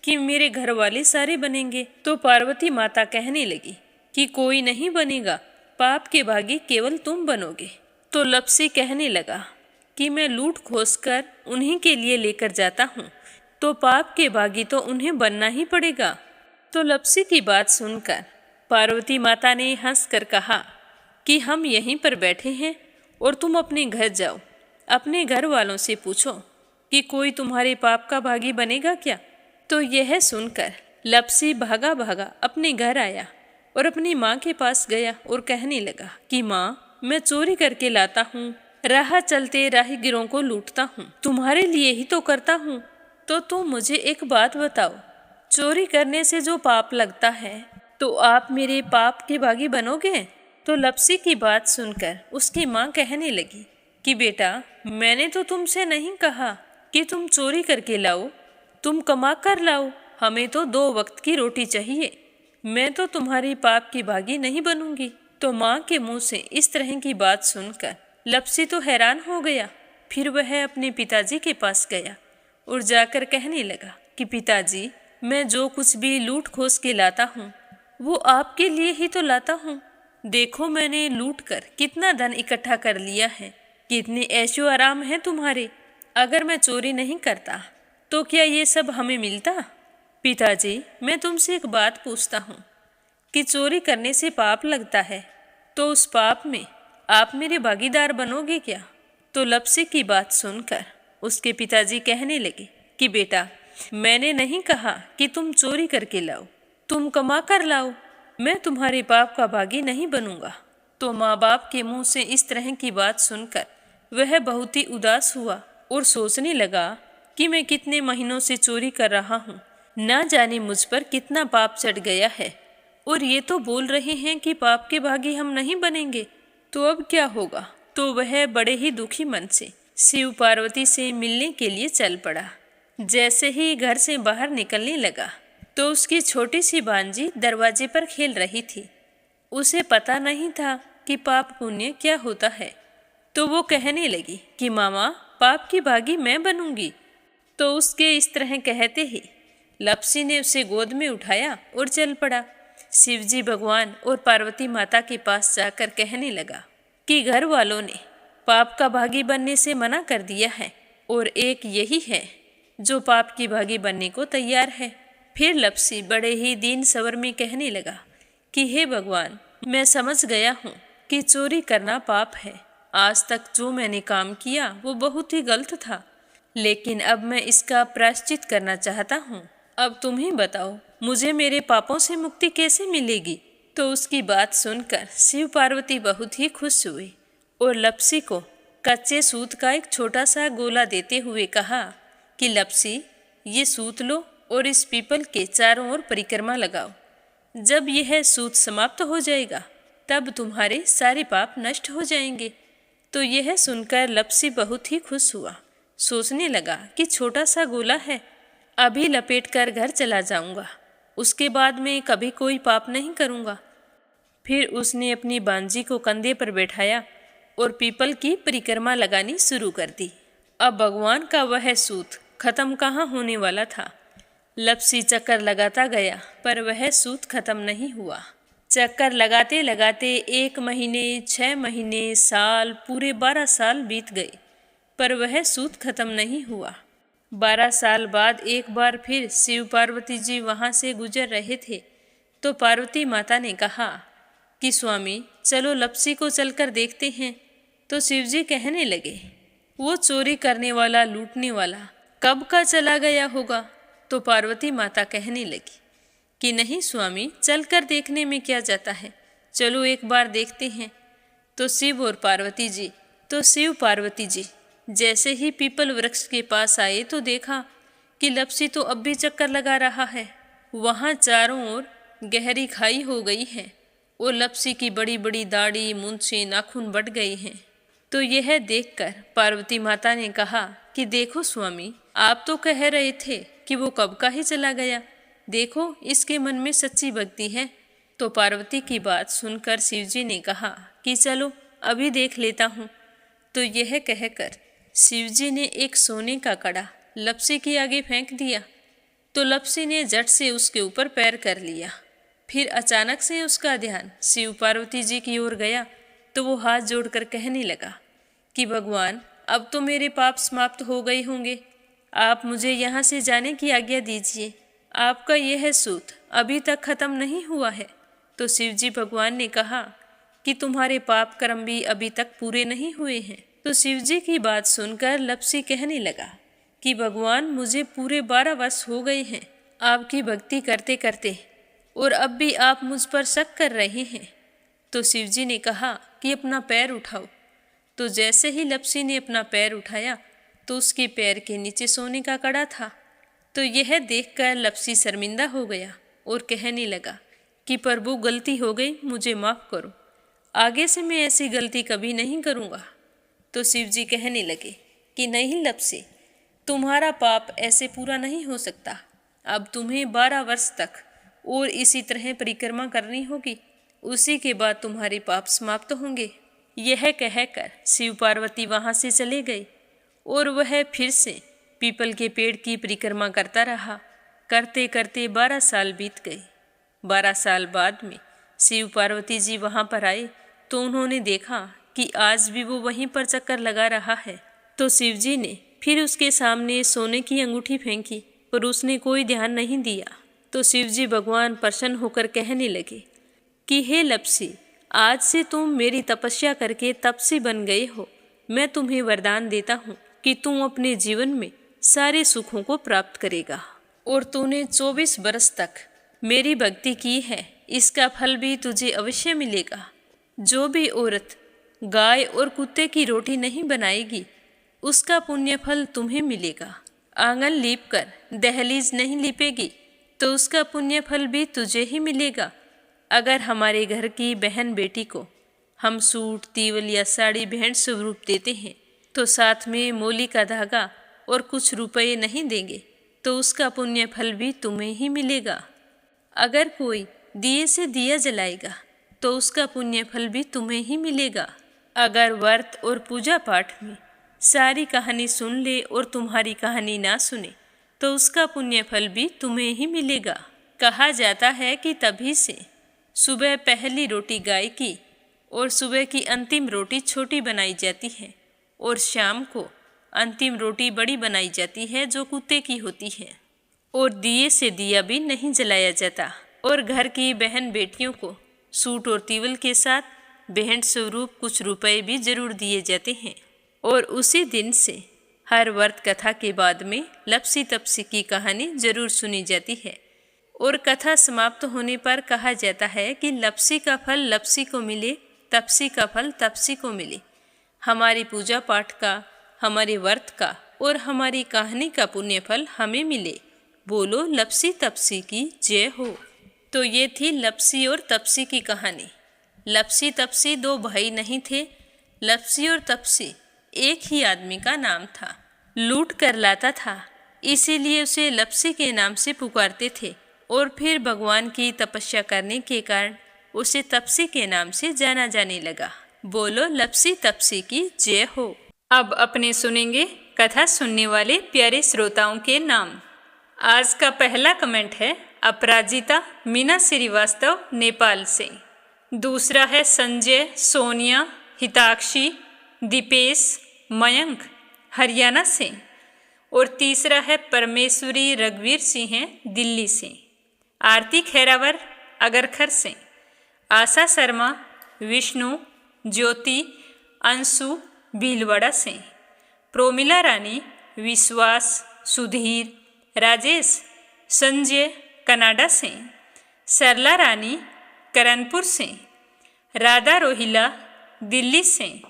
कि मेरे घर वाले सारे बनेंगे। तो पार्वती माता कहने लगी कि कोई नहीं बनेगा, पाप के भागी केवल तुम बनोगे। तो लपसी कहने लगा कि मैं लूट खोस कर उन्हीं के लिए लेकर जाता हूँ, तो पाप के भागी तो उन्हें बनना ही पड़ेगा। तो लपसी की बात सुनकर पार्वती माता ने हंसकर कहा कि हम यहीं पर बैठे हैं और तुम अपने घर जाओ, अपने घर वालों से पूछो कि कोई तुम्हारे पाप का भागी बनेगा क्या। तो यह सुनकर लपसी भागा भागा अपने घर आया और अपनी माँ के पास गया और कहने लगा कि माँ, मैं चोरी करके लाता हूँ, राह चलते राहगीरों को लूटता हूँ, तुम्हारे लिए ही तो करता हूँ। तो तुम मुझे एक बात बताओ, चोरी करने से जो पाप लगता है तो आप मेरे पाप के भागी बनोगे। तो लपसी की बात सुनकर उसकी माँ कहने लगी कि बेटा, मैंने तो तुमसे नहीं कहा कि तुम चोरी करके लाओ, तुम कमा कर लाओ, हमें तो 2 वक्त की रोटी चाहिए, मैं तो तुम्हारी पाप की भागी नहीं बनूंगी। तो माँ के मुंह से इस तरह की बात सुनकर लपसी तो हैरान हो गया। फिर वह अपने पिताजी के पास गया और जाकर कहने लगा कि पिताजी, मैं जो कुछ भी लूट खोस के लाता हूँ वो आपके लिए ही तो लाता हूँ। देखो मैंने लूट कर कितना धन इकट्ठा कर लिया है, कितने ऐशो आराम हैं तुम्हारे। अगर मैं चोरी नहीं करता तो क्या ये सब हमें मिलता। पिताजी, मैं तुमसे एक बात पूछता हूँ कि चोरी करने से पाप लगता है, तो उस पाप में आप मेरे भागीदार बनोगे क्या। तो लपसी की बात सुनकर उसके पिताजी कहने लगे कि बेटा, मैंने नहीं कहा कि तुम चोरी करके लाओ, तुम कमा कर लाओ, मैं तुम्हारे पाप का भागी नहीं बनूंगा। तो माँ बाप के मुंह से इस तरह की बात सुनकर वह बहुत ही उदास हुआ और सोचने लगा कि मैं कितने महीनों से चोरी कर रहा हूँ, ना जाने मुझ पर कितना पाप चढ़ गया है, और ये तो बोल रहे हैं कि पाप के भागी हम नहीं बनेंगे, तो अब क्या होगा। तो वह बड़े ही दुखी मन से शिव पार्वती से मिलने के लिए चल पड़ा। जैसे ही घर से बाहर निकलने लगा तो उसकी छोटी सी भांजी दरवाजे पर खेल रही थी। उसे पता नहीं था कि पाप पुण्य क्या होता है। तो वो कहने लगी कि मामा, पाप की भागी मैं बनूंगी। तो उसके इस तरह कहते ही लपसी ने उसे गोद में उठाया और चल पड़ा। शिवजी भगवान और पार्वती माता के पास जाकर कहने लगा कि घर वालों ने पाप का भागी बनने से मना कर दिया है और एक यही है जो पाप की भागी बनने को तैयार है। फिर लपसी बड़े ही दीन स्वर में कहने लगा कि हे भगवान, मैं समझ गया हूँ कि चोरी करना पाप है। आज तक जो मैंने काम किया वो बहुत ही गलत था, लेकिन अब मैं इसका प्रायश्चित करना चाहता हूँ। अब तुम ही बताओ, मुझे मेरे पापों से मुक्ति कैसे मिलेगी। तो उसकी बात सुनकर शिव पार्वती बहुत ही खुश हुए और लपसी को कच्चे सूत का एक छोटा सा गोला देते हुए कहा कि लपसी, ये सूत लो और इस पीपल के चारों ओर परिक्रमा लगाओ। जब यह सूत समाप्त हो जाएगा तब तुम्हारे सारे पाप नष्ट हो जाएंगे। तो यह सुनकर लपसी बहुत ही खुश हुआ। सोचने लगा कि छोटा सा गोला है, अभी लपेट कर घर चला जाऊंगा उसके बाद मैं कभी कोई पाप नहीं करूँगा। फिर उसने अपनी बांजी को कंधे पर बैठाया और पीपल की परिक्रमा लगानी शुरू कर दी। अब भगवान का वह सूत खत्म कहाँ होने वाला था। लपसी चक्कर लगाता गया पर वह सूत खत्म नहीं हुआ। चक्कर लगाते लगाते 1 महीने, 6 महीने, साल, पूरे 12 साल बीत गए पर वह सूत खत्म नहीं हुआ। 12 साल बाद एक बार फिर शिव पार्वती जी वहाँ से गुजर रहे थे तो पार्वती माता ने कहा कि स्वामी चलो लपसी को चलकर देखते हैं। तो शिवजी कहने लगे, वो चोरी करने वाला, लूटने वाला कब का चला गया होगा। तो पार्वती माता कहने लगी कि नहीं स्वामी, चलकर देखने में क्या जाता है, चलो एक बार देखते हैं। तो शिव पार्वती जी जैसे ही पीपल वृक्ष के पास आए तो देखा कि लपसी तो अब भी चक्कर लगा रहा है। वहाँ चारों ओर गहरी खाई हो गई है और लपसी की बड़ी बड़ी दाढ़ी, मूंछें, नाखून बढ़ गए हैं। तो यह देखकर पार्वती माता ने कहा कि देखो स्वामी, आप तो कह रहे थे कि वो कब का ही चला गया, देखो इसके मन में सच्ची भक्ति है। तो पार्वती की बात सुनकर शिवजी ने कहा कि चलो अभी देख लेता हूँ। तो यह कहकर शिवजी ने एक सोने का कड़ा लपसी के आगे फेंक दिया। तो लपसी ने झट से उसके ऊपर पैर कर लिया। फिर अचानक से उसका ध्यान शिव पार्वती जी की ओर गया तो वो हाथ जोड़कर कहने लगा कि भगवान, अब तो मेरे पाप समाप्त हो गए होंगे, आप मुझे यहाँ से जाने की आज्ञा दीजिए। आपका यह सूत अभी तक खत्म नहीं हुआ है। तो शिवजी भगवान ने कहा कि तुम्हारे पाप कर्म भी अभी तक पूरे नहीं हुए हैं। तो शिवजी की बात सुनकर लपसी कहने लगा कि भगवान, मुझे पूरे 12 वर्ष हो गए हैं आपकी भक्ति करते करते और अब भी आप मुझ पर शक कर रहे हैं। तो शिवजी ने कहा कि अपना पैर उठाओ। तो जैसे ही लपसी ने अपना पैर उठाया तो उसके पैर के नीचे सोने का कड़ा था। तो यह देखकर लपसी शर्मिंदा हो गया और कहने लगा कि प्रभु, गलती हो गई, मुझे माफ़ करो, आगे से मैं ऐसी गलती कभी नहीं करूँगा। तो शिवजी कहने लगे कि नहीं लपसी, तुम्हारा पाप ऐसे पूरा नहीं हो सकता। अब तुम्हें 12 वर्ष तक और इसी तरह परिक्रमा करनी होगी, उसी के बाद तुम्हारे पाप समाप्त होंगे। यह कहकर शिव पार्वती वहाँ से चले गए और वह फिर से पीपल के पेड़ की परिक्रमा करता रहा। करते करते 12 साल बीत गए। 12 साल बाद में शिव पार्वती जी वहाँ पर आए तो उन्होंने देखा कि आज भी वो वहीं पर चक्कर लगा रहा है। तो शिवजी ने फिर उसके सामने सोने की अंगूठी फेंकी पर उसने कोई ध्यान नहीं दिया। तो शिवजी भगवान प्रसन्न होकर कहने लगे कि हे लपसी, आज से तुम मेरी तपस्या करके तपसी बन गए हो। मैं तुम्हें वरदान देता हूँ कि तुम अपने जीवन में सारे सुखों को प्राप्त करेगा। और तूने 24 बरस तक मेरी भक्ति की है, इसका फल भी तुझे अवश्य मिलेगा। जो भी औरत गाय और कुत्ते की रोटी नहीं बनाएगी, उसका पुण्य फल तुम्हें मिलेगा। आंगन लीप कर दहलीज नहीं लीपेगी तो उसका पुण्य फल भी तुझे ही मिलेगा। अगर हमारे घर की बहन बेटी को हम सूट, तीवल या साड़ी भेंट स्वरूप देते हैं तो साथ में मोली का धागा और कुछ रुपए नहीं देंगे तो उसका पुण्य फल भी तुम्हें ही मिलेगा। अगर कोई दिए से दिया जलाएगा तो उसका पुण्य फल भी तुम्हें ही मिलेगा। अगर व्रत और पूजा पाठ में सारी कहानी सुन ले और तुम्हारी कहानी ना सुने तो उसका पुण्य फल भी तुम्हें ही मिलेगा। कहा जाता है कि तभी से सुबह पहली रोटी गाय की और सुबह की अंतिम रोटी छोटी बनाई जाती है और शाम को अंतिम रोटी बड़ी बनाई जाती है जो कुत्ते की होती है। और दिए से दिया भी नहीं जलाया जाता। और घर की बहन बेटियों को सूट और तीवल के साथ भेंट स्वरूप कुछ रुपए भी जरूर दिए जाते हैं। और उसी दिन से हर व्रत कथा के बाद में लपसी तपसी की कहानी जरूर सुनी जाती है। और कथा समाप्त होने पर कहा जाता है कि लपसी का फल लपसी को मिले, तपसी का फल तपसी को मिले। हमारी पूजा पाठ का, हमारे व्रत का और हमारी कहानी का पुण्य फल हमें मिले। बोलो लपसी तपसी की जय हो। तो ये थी लपसी और तपसी की कहानी। लपसी तपसी 2 भाई नहीं थे। लपसी और तपसी एक ही आदमी का नाम था। लूट कर लाता था, इसीलिए उसे लपसी के नाम से पुकारते थे और फिर भगवान की तपस्या करने के कारण उसे तपसी के नाम से जाना जाने लगा। बोलो लपसी तपसी की जय हो। अब अपने सुनेंगे कथा सुनने वाले प्यारे श्रोताओं के नाम। आज का पहला कमेंट है अपराजिता मीना श्रीवास्तव नेपाल से। दूसरा है संजय, सोनिया, हिताक्षी, दीपेश, मयंक हरियाणा से। और तीसरा है परमेश्वरी रघुवीर सिंह दिल्ली से। आरती खैरावर अगरखर से। आशा शर्मा, विष्णु, ज्योति, अंशु भीलवाड़ा से। प्रोमिला रानी, विश्वास, सुधीर, राजेश, संजय कनाडा से। सरला रानी करणपुर से। राधा रोहिला दिल्ली से।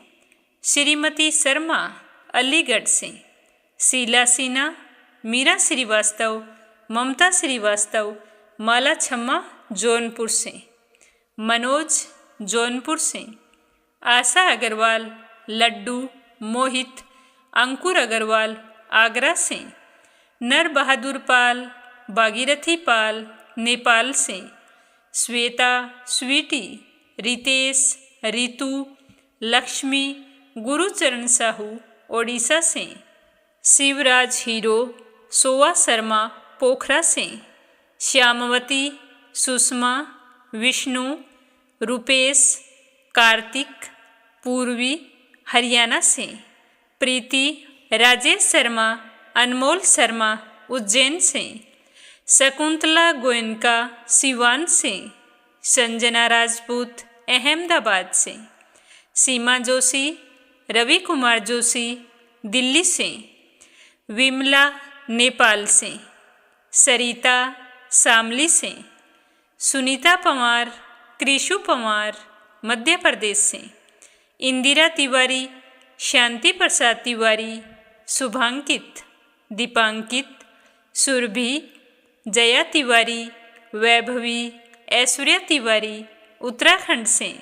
श्रीमती शर्मा अलीगढ़ से। शीला सिन्हा, मीरा श्रीवास्तव, ममता श्रीवास्तव, माला छम्मा जौनपुर से। मनोज जौनपुर से। आशा अग्रवाल, लड्डू, मोहित, अंकुर अग्रवाल आगरा से। नर बहादुर पाल, भागीरथी पाल नेपाल से। श्वेता, स्वीटी, रितेश, रितु, लक्ष्मी, गुरुचरण साहू ओडिशा से। शिवराज हीरो, सोवा शर्मा पोखरा से। श्यामवती, सुषमा, विष्णु, रुपेश, कार्तिक, पूर्वी हरियाणा से। प्रीति, राजेश शर्मा, अनमोल शर्मा उज्जैन से। शकुंतला गोयनका सिवान से। संजना राजपूत अहमदाबाद से। सीमा जोशी, रवि कुमार जोशी दिल्ली से। विमला नेपाल से। सरिता शामली से। सुनीता पवार, कृषु पवार मध्य प्रदेश से। इंदिरा तिवारी, शांति प्रसाद तिवारी, शुभांकित, दीपांकित, सुरभि, जया तिवारी, वैभवी, ऐश्वर्या तिवारी उत्तराखंड से।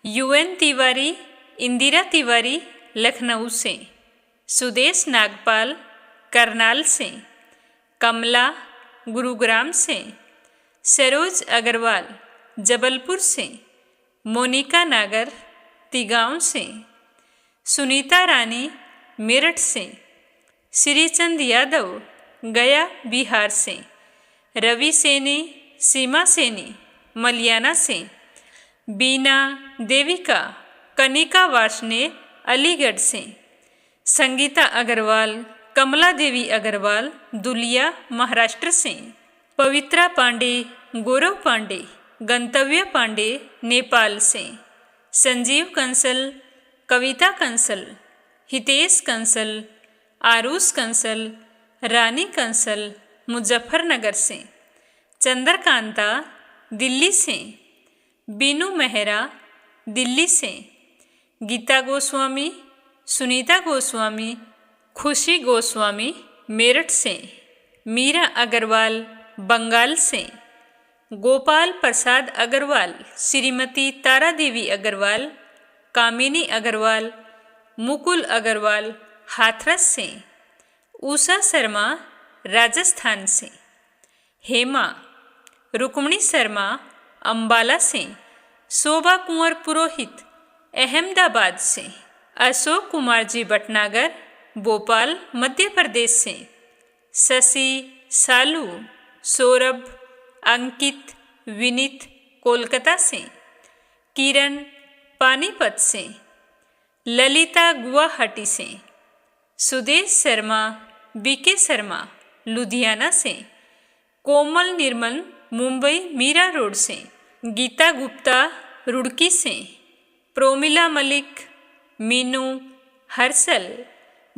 यूएन तिवारी, इंदिरा तिवारी लखनऊ से। सुदेश नागपाल करनाल से। कमला गुरुग्राम से। सरोज अग्रवाल जबलपुर से। मोनिका नागर तिगांव से। सुनीता रानी मेरठ से। श्रीचंद यादव गया बिहार से। रवि सेनी, सीमा सेनी मलियाना से। बीना देविका, कनिका वार्ष्णे अलीगढ़ से। संगीता अग्रवाल, कमला देवी अग्रवाल दुलिया महाराष्ट्र से। पवित्रा पांडे, गौरव पांडे, गंतव्य पांडे नेपाल से। संजीव कंसल, कविता कंसल, हितेश कंसल, आरुष कंसल, रानी कंसल मुजफ्फरनगर से। चंद्रकांता दिल्ली से। बीनू मेहरा दिल्ली से। गीता गोस्वामी, सुनीता गोस्वामी, खुशी गोस्वामी मेरठ से। मीरा अग्रवाल बंगाल से। गोपाल प्रसाद अग्रवाल, श्रीमती तारा देवी अग्रवाल, कामिनी अग्रवाल, मुकुल अग्रवाल हाथरस से। उषा शर्मा राजस्थान से। हेमा, रुक्मणी शर्मा अंबाला से। शोभा कुंवर पुरोहित अहमदाबाद से। अशोक कुमार जी भटनागर भोपाल मध्य प्रदेश से। शशि, सालू, सौरभ, अंकित, विनीत कोलकाता से। किरण पानीपत से। ललिता गुवाहाटी से। सुदेश शर्मा, बीके शर्मा लुधियाना से। कोमल निर्मल मुंबई मीरा रोड से। गीता गुप्ता रुड़की से। प्रोमिला मलिक, मीनू, हर्षल,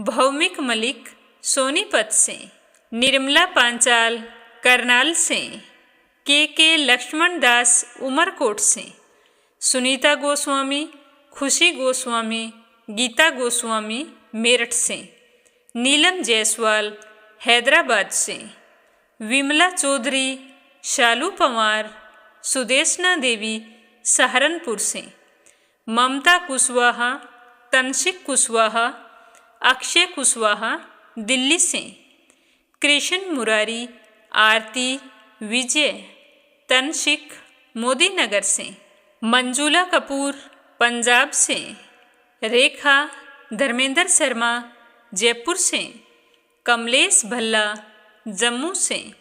भौमिक मलिक सोनीपत से। निर्मला पांचाल करनाल से। के लक्ष्मण दास उमरकोट से। सुनीता गोस्वामी, खुशी गोस्वामी, गीता गोस्वामी मेरठ से। नीलम जायसवाल हैदराबाद से। विमला चौधरी, शालू पवार, सुदेशना देवी सहारनपुर से। ममता कुशवाहा, तनशिक कुशवाहा, अक्षय कुशवाहा दिल्ली से। कृष्ण मुरारी, आरती, विजय तनशिक मोदी नगर से, मंजुला कपूर पंजाब से, रेखा धर्मेंद्र शर्मा जयपुर से, कमलेश भल्ला जम्मू से,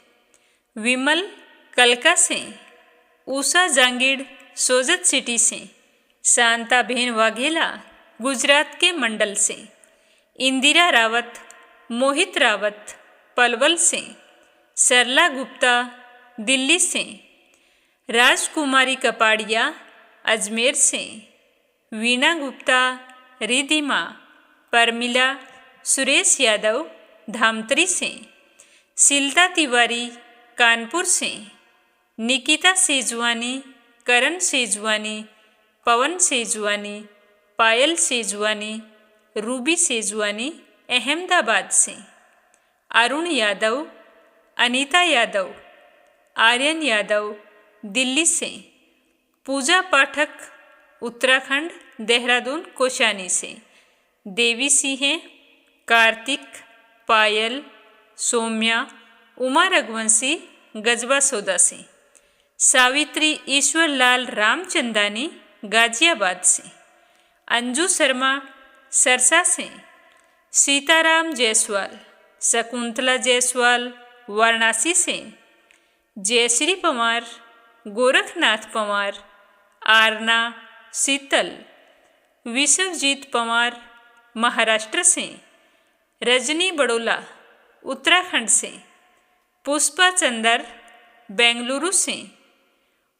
विमल कलका से, उषा जांगीड़ सोजत सिटी से, शांता बेन वाघेला गुजरात के मंडल से, इंदिरा रावत मोहित रावत पलवल से, सरला गुप्ता दिल्ली से, राजकुमारी कपाड़िया अजमेर से, वीणा गुप्ता रिधिमा, परमिला सुरेश यादव धामतरी से, शिल्ता तिवारी कानपुर से, निकिता सेजवानी करण सेजवानी, पवन सेजवानी, पायल सेजवानी, रूबी सेजवानी अहमदाबाद से, अरुण यादव, अनीता यादव, आर्यन यादव दिल्ली से, पूजा पाठक उत्तराखंड देहरादून कोशानी से, देवी सिंह, कार्तिक, पायल, सौम्या, उमा रघुवंशी गजबा सौदा से, सावित्री ईश्वर लाल रामचंदानी गाजियाबाद से, अंजू शर्मा सरसा से, सीताराम जायसवाल, शकुंतला जायसवाल वाराणसी से, जयश्री पवार, गोरखनाथ पवार, आरना शीतल, विश्वजीत पवार महाराष्ट्र से, रजनी बड़ोला उत्तराखंड से, पुष्पा चंदर बेंगलुरु से,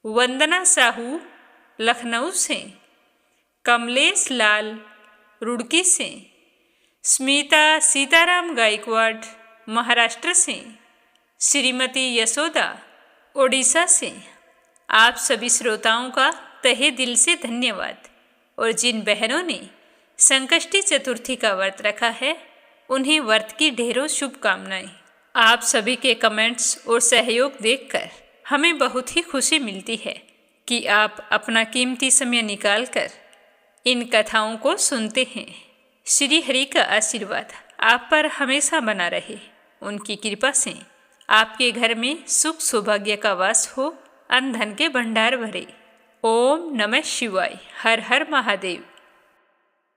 वंदना साहू लखनऊ से, कमलेश लाल रुड़की से, स्मिता सीताराम गायकवाड़ महाराष्ट्र से, श्रीमती यशोदा ओडिशा से। आप सभी श्रोताओं का तहे दिल से धन्यवाद। और जिन बहनों ने संकष्टी चतुर्थी का व्रत रखा है उन्हें व्रत की ढेरों शुभकामनाएं। आप सभी के कमेंट्स और सहयोग देखकर हमें बहुत ही खुशी मिलती है कि आप अपना कीमती समय निकालकर इन कथाओं को सुनते हैं। श्री हरि का आशीर्वाद आप पर हमेशा बना रहे। उनकी कृपा से आपके घर में सुख सौभाग्य का वास हो, अन्न धन के भंडार भरे। ओम नमः शिवाय। हर हर महादेव।